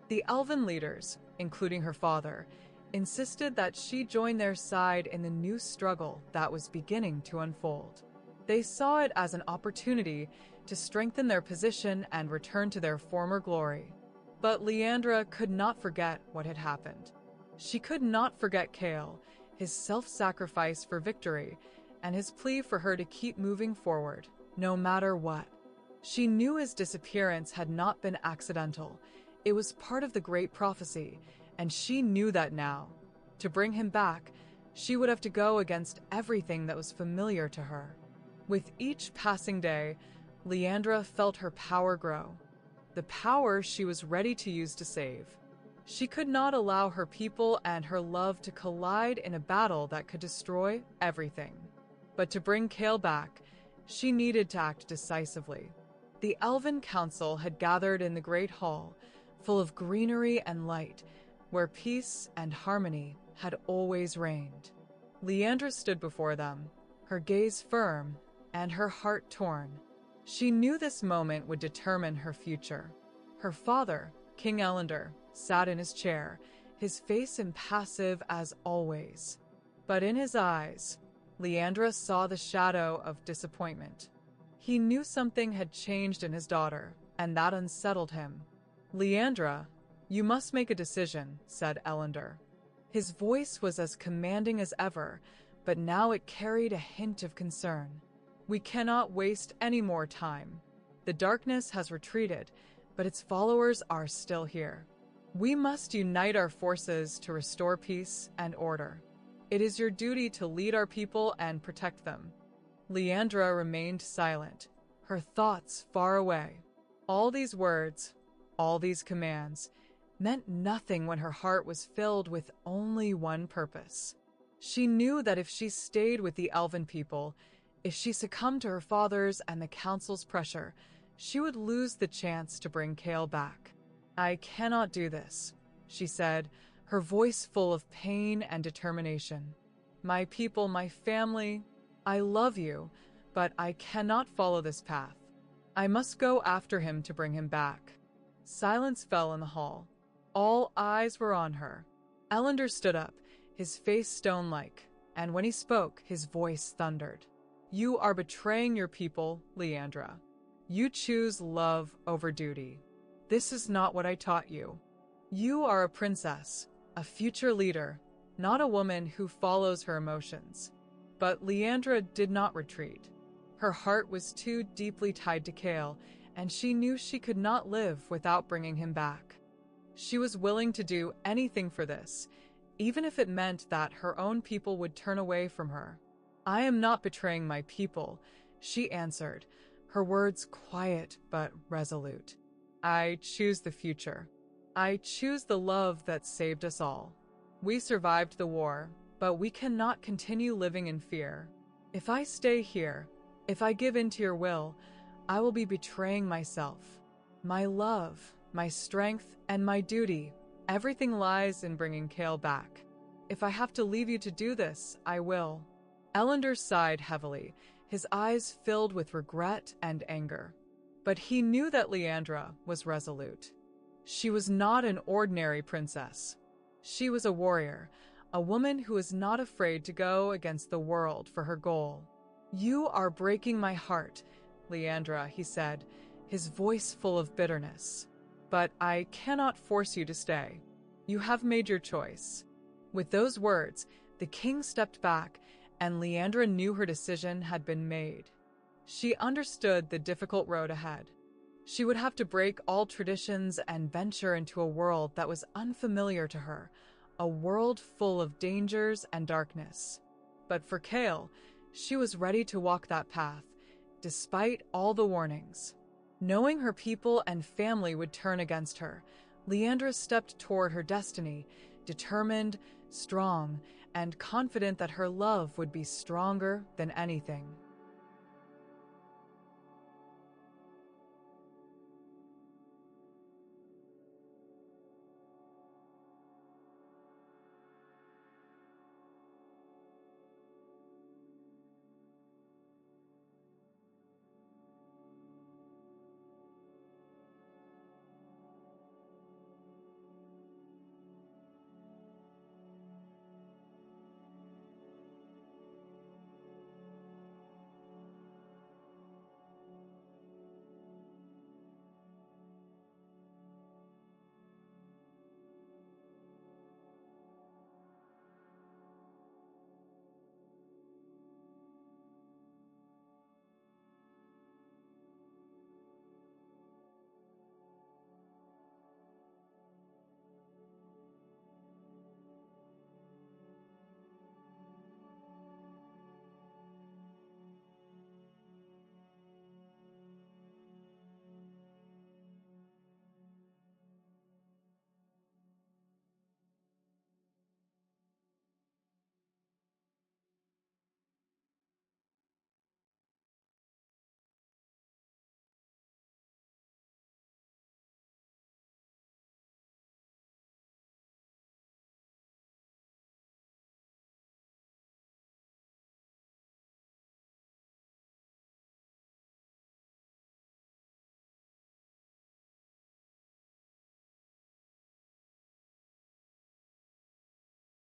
The elven leaders, including her father, insisted that she join their side in the new struggle that was beginning to unfold. They saw it as an opportunity to strengthen their position and return to their former glory. But Leandra could not forget what had happened. She could not forget Kale, his self-sacrifice for victory, and his plea for her to keep moving forward, no matter what. She knew his disappearance had not been accidental. It was part of the great prophecy, and she knew that now. To bring him back, she would have to go against everything that was familiar to her. With each passing day, Leandra felt her power grow. The power she was ready to use to save. She could not allow her people and her love to collide in a battle that could destroy everything. But to bring Kale back, she needed to act decisively. The Elven Council had gathered in the Great Hall, full of greenery and light, where peace and harmony had always reigned. Leandra stood before them, her gaze firm and her heart torn. She knew this moment would determine her future. Her father, King Elendar, sat in his chair, his face impassive as always. But in his eyes, Leandra saw the shadow of disappointment. He knew something had changed in his daughter, and that unsettled him. "Leandra, you must make a decision," said Elendar. His voice was as commanding as ever, but now it carried a hint of concern. "We cannot waste any more time. The darkness has retreated, but its followers are still here. We must unite our forces to restore peace and order. It is your duty to lead our people and protect them." Leandra remained silent, her thoughts far away. All these words, all these commands, meant nothing when her heart was filled with only one purpose. She knew that if she stayed with the Elven people, if she succumbed to her father's and the Council's pressure, she would lose the chance to bring Kale back. "I cannot do this," she said, her voice full of pain and determination. "My people, my family, I love you, but I cannot follow this path. I must go after him to bring him back." Silence fell in the hall. All eyes were on her. Elendar stood up, his face stone-like, and when he spoke, his voice thundered. "You are betraying your people, Leandra. You choose love over duty. This is not what I taught you. You are a princess, a future leader, not a woman who follows her emotions." But Leandra did not retreat. Her heart was too deeply tied to Kale, and she knew she could not live without bringing him back. She was willing to do anything for this, even if it meant that her own people would turn away from her. "I am not betraying my people," she answered, her words quiet but resolute. "I choose the future. I choose the love that saved us all. We survived the war, but we cannot continue living in fear. If I stay here, if I give in to your will, I will be betraying myself. My love, my strength, and my duty, everything lies in bringing Kale back. If I have to leave you to do this, I will." Elendar sighed heavily, his eyes filled with regret and anger. But he knew that Leandra was resolute. She was not an ordinary princess. She was a warrior, a woman who is not afraid to go against the world for her goal. "You are breaking my heart, Leandra," he said, his voice full of bitterness. "But I cannot force you to stay. You have made your choice." With those words, the king stepped back, and Leandra knew her decision had been made. She understood the difficult road ahead. She would have to break all traditions and venture into a world that was unfamiliar to her, a world full of dangers and darkness. But for Chaol, she was ready to walk that path, despite all the warnings. Knowing her people and family would turn against her, Leandra stepped toward her destiny, determined, strong, and confident that her love would be stronger than anything.